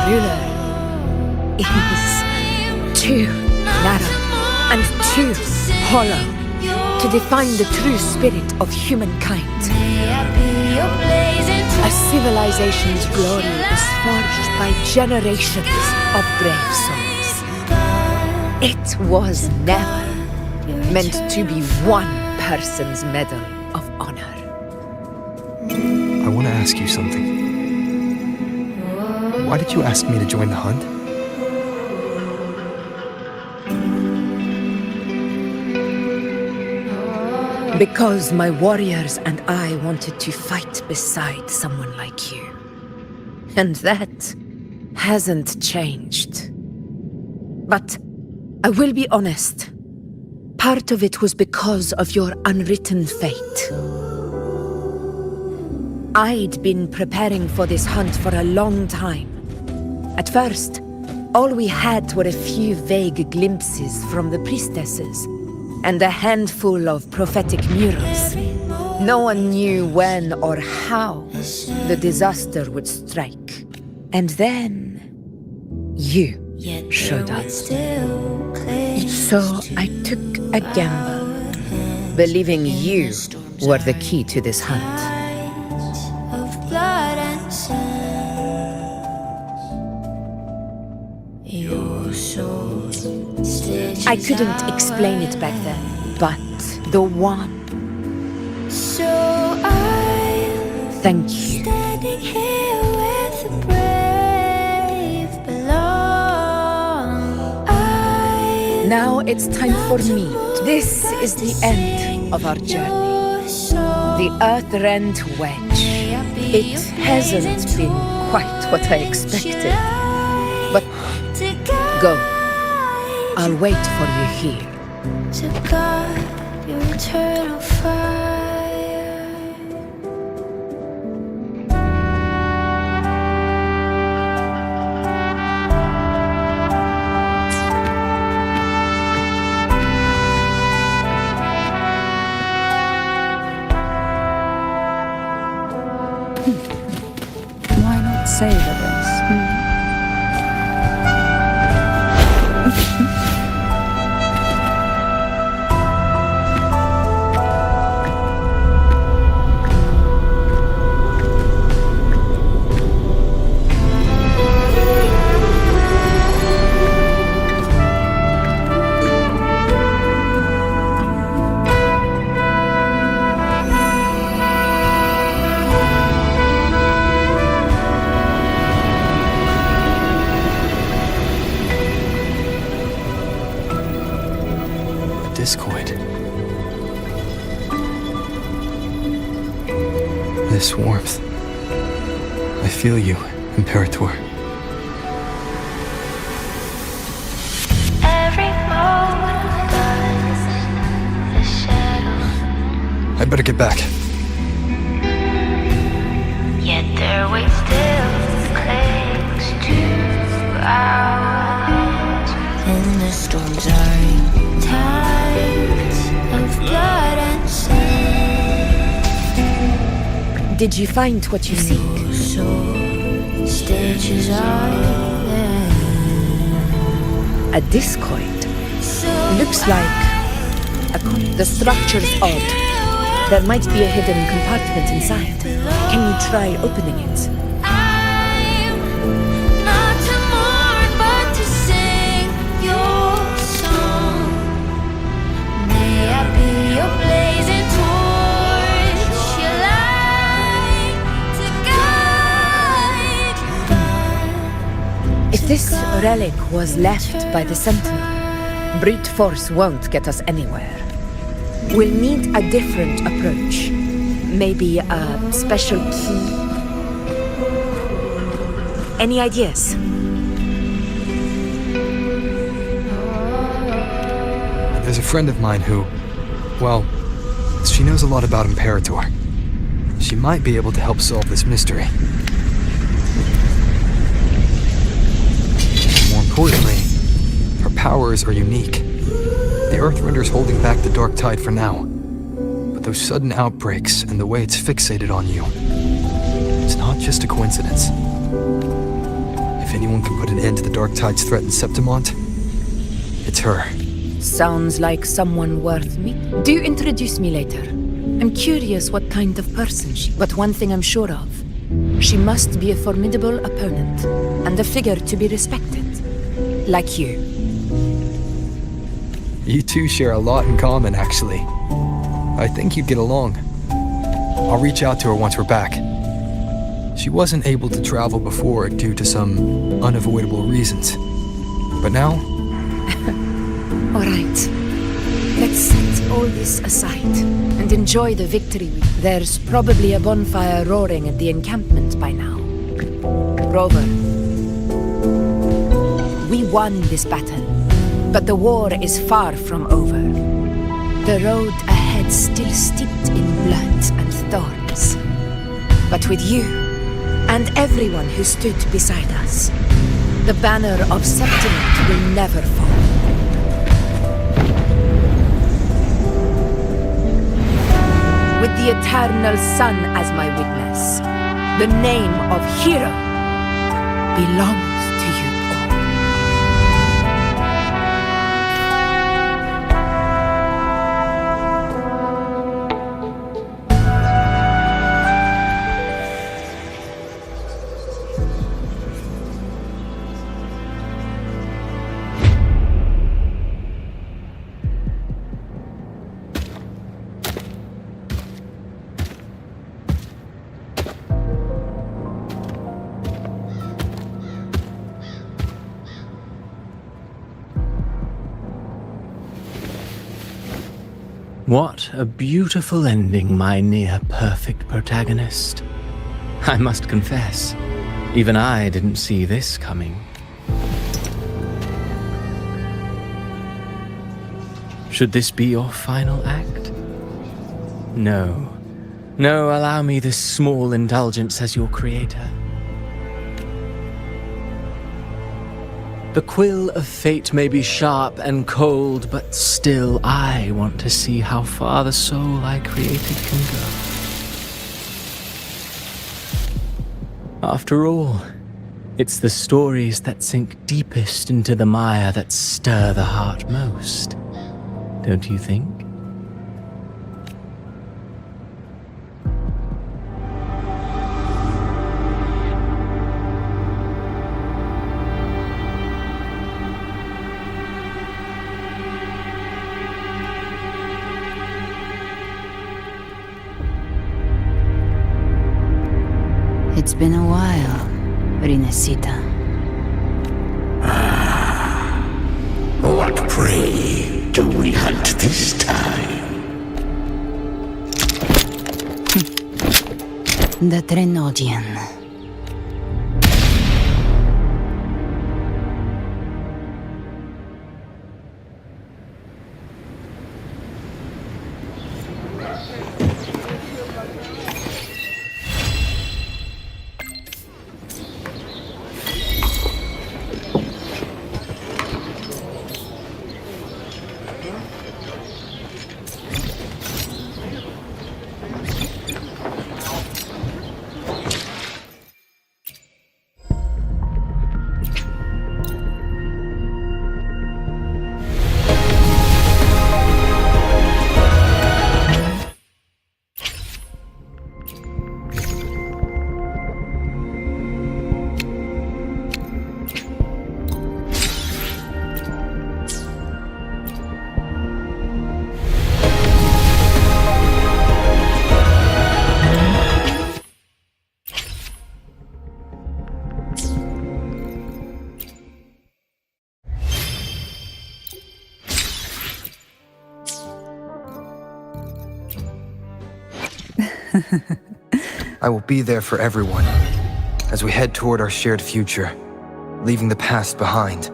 ruler is too narrow and too hollow to define the true spirit of humankind. A civilization's glory is forged by generations of brave souls. It was never meant to be one person's medal of honor. I want to ask you something. Why did you ask me to join the hunt? Because my warriors and I wanted to fight beside someone like you. And that hasn't changed. But I will be honest. Part of it was because of your unwritten fate. I'd been preparing for this hunt for a long time. At first, all we had were a few vague glimpses from the priestesses and a handful of prophetic murals. No one knew when or how the disaster would strike. And then you showed up. So I took a gamble, believing you were the key to this hunt. I couldn't explain it back then, but the one. Thank you. Now it's time for me. This is the end of our journey. The Earthrend Wedge. It hasn't been quite what I expected. But go. I'll wait for you here. To guard your eternal fire. Why not savor this? Discord. This warmth. I feel you, Imperator. Every moment burns the shadow. I better get back. Yet their weight still clings to ours. In the storms are tides of blood and sand. Did you find what you seek? Stages are there. A discoid. Looks like the structure's odd. There might be a hidden compartment inside. Can you try opening it? Not to mourn, but to sing your song. May I be your blazing torch, your light to guide This relic was left by the Sentinel. Brute force won't get us anywhere. We'll need a different approach. Maybe a special key. Any ideas? There's a friend of mine who, well, she knows a lot about Imperator. She might be able to help solve this mystery. More importantly, her powers are unique. The Earthrender's holding back the Dark Tide for now. But those sudden outbreaks and the way it's fixated on you, it's not just a coincidence. If anyone can put an end to the Dark Tide's threat in Septimont, it's her. Sounds like someone worth meeting. Do introduce me later. I'm curious what kind of person she... But one thing I'm sure of. She must be a formidable opponent, and a figure to be respected. Like you. You two share a lot in common, actually. I think you'd get along. I'll reach out to her once we're back. She wasn't able to travel before due to some unavoidable reasons. But now... All right. Let's set all this aside and enjoy the victory. There's probably a bonfire roaring at the encampment by now. Rover, we won this battle, but the war is far from over. The road ahead still steeped in blood and thorns. But with you, and everyone who stood beside us, the banner of Septimont will never fall. With the eternal sun as my witness, the name of hero belongs to you all. What a beautiful ending, my near-perfect protagonist. I must confess, even I didn't see this coming. Should this be your final act? No. No, allow me this small indulgence as your creator. The quill of fate may be sharp and cold, but still I want to see how far the soul I created can go. After all, it's the stories that sink deepest into the mire that stir the heart most, don't you think? It's been a while, Rinesita. What prey do we hunt this time? The Trenodian. I will be there for everyone as we head toward our shared future, leaving the past behind.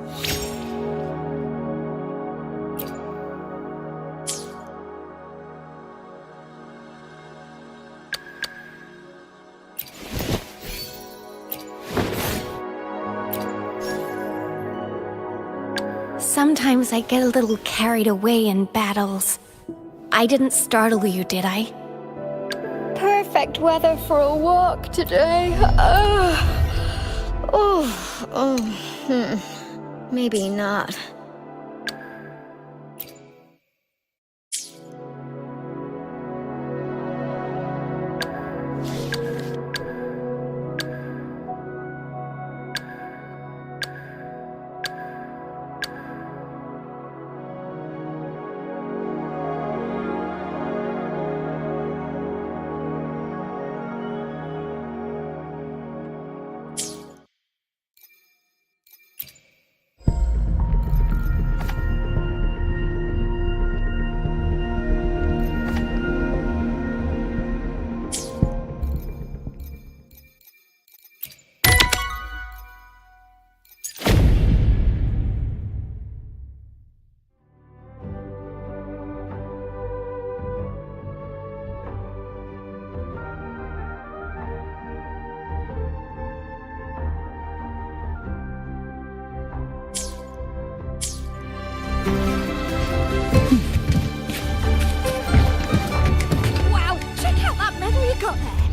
Sometimes I get a little carried away in battles. I didn't startle you, did I? Perfect weather for a walk today. Maybe not.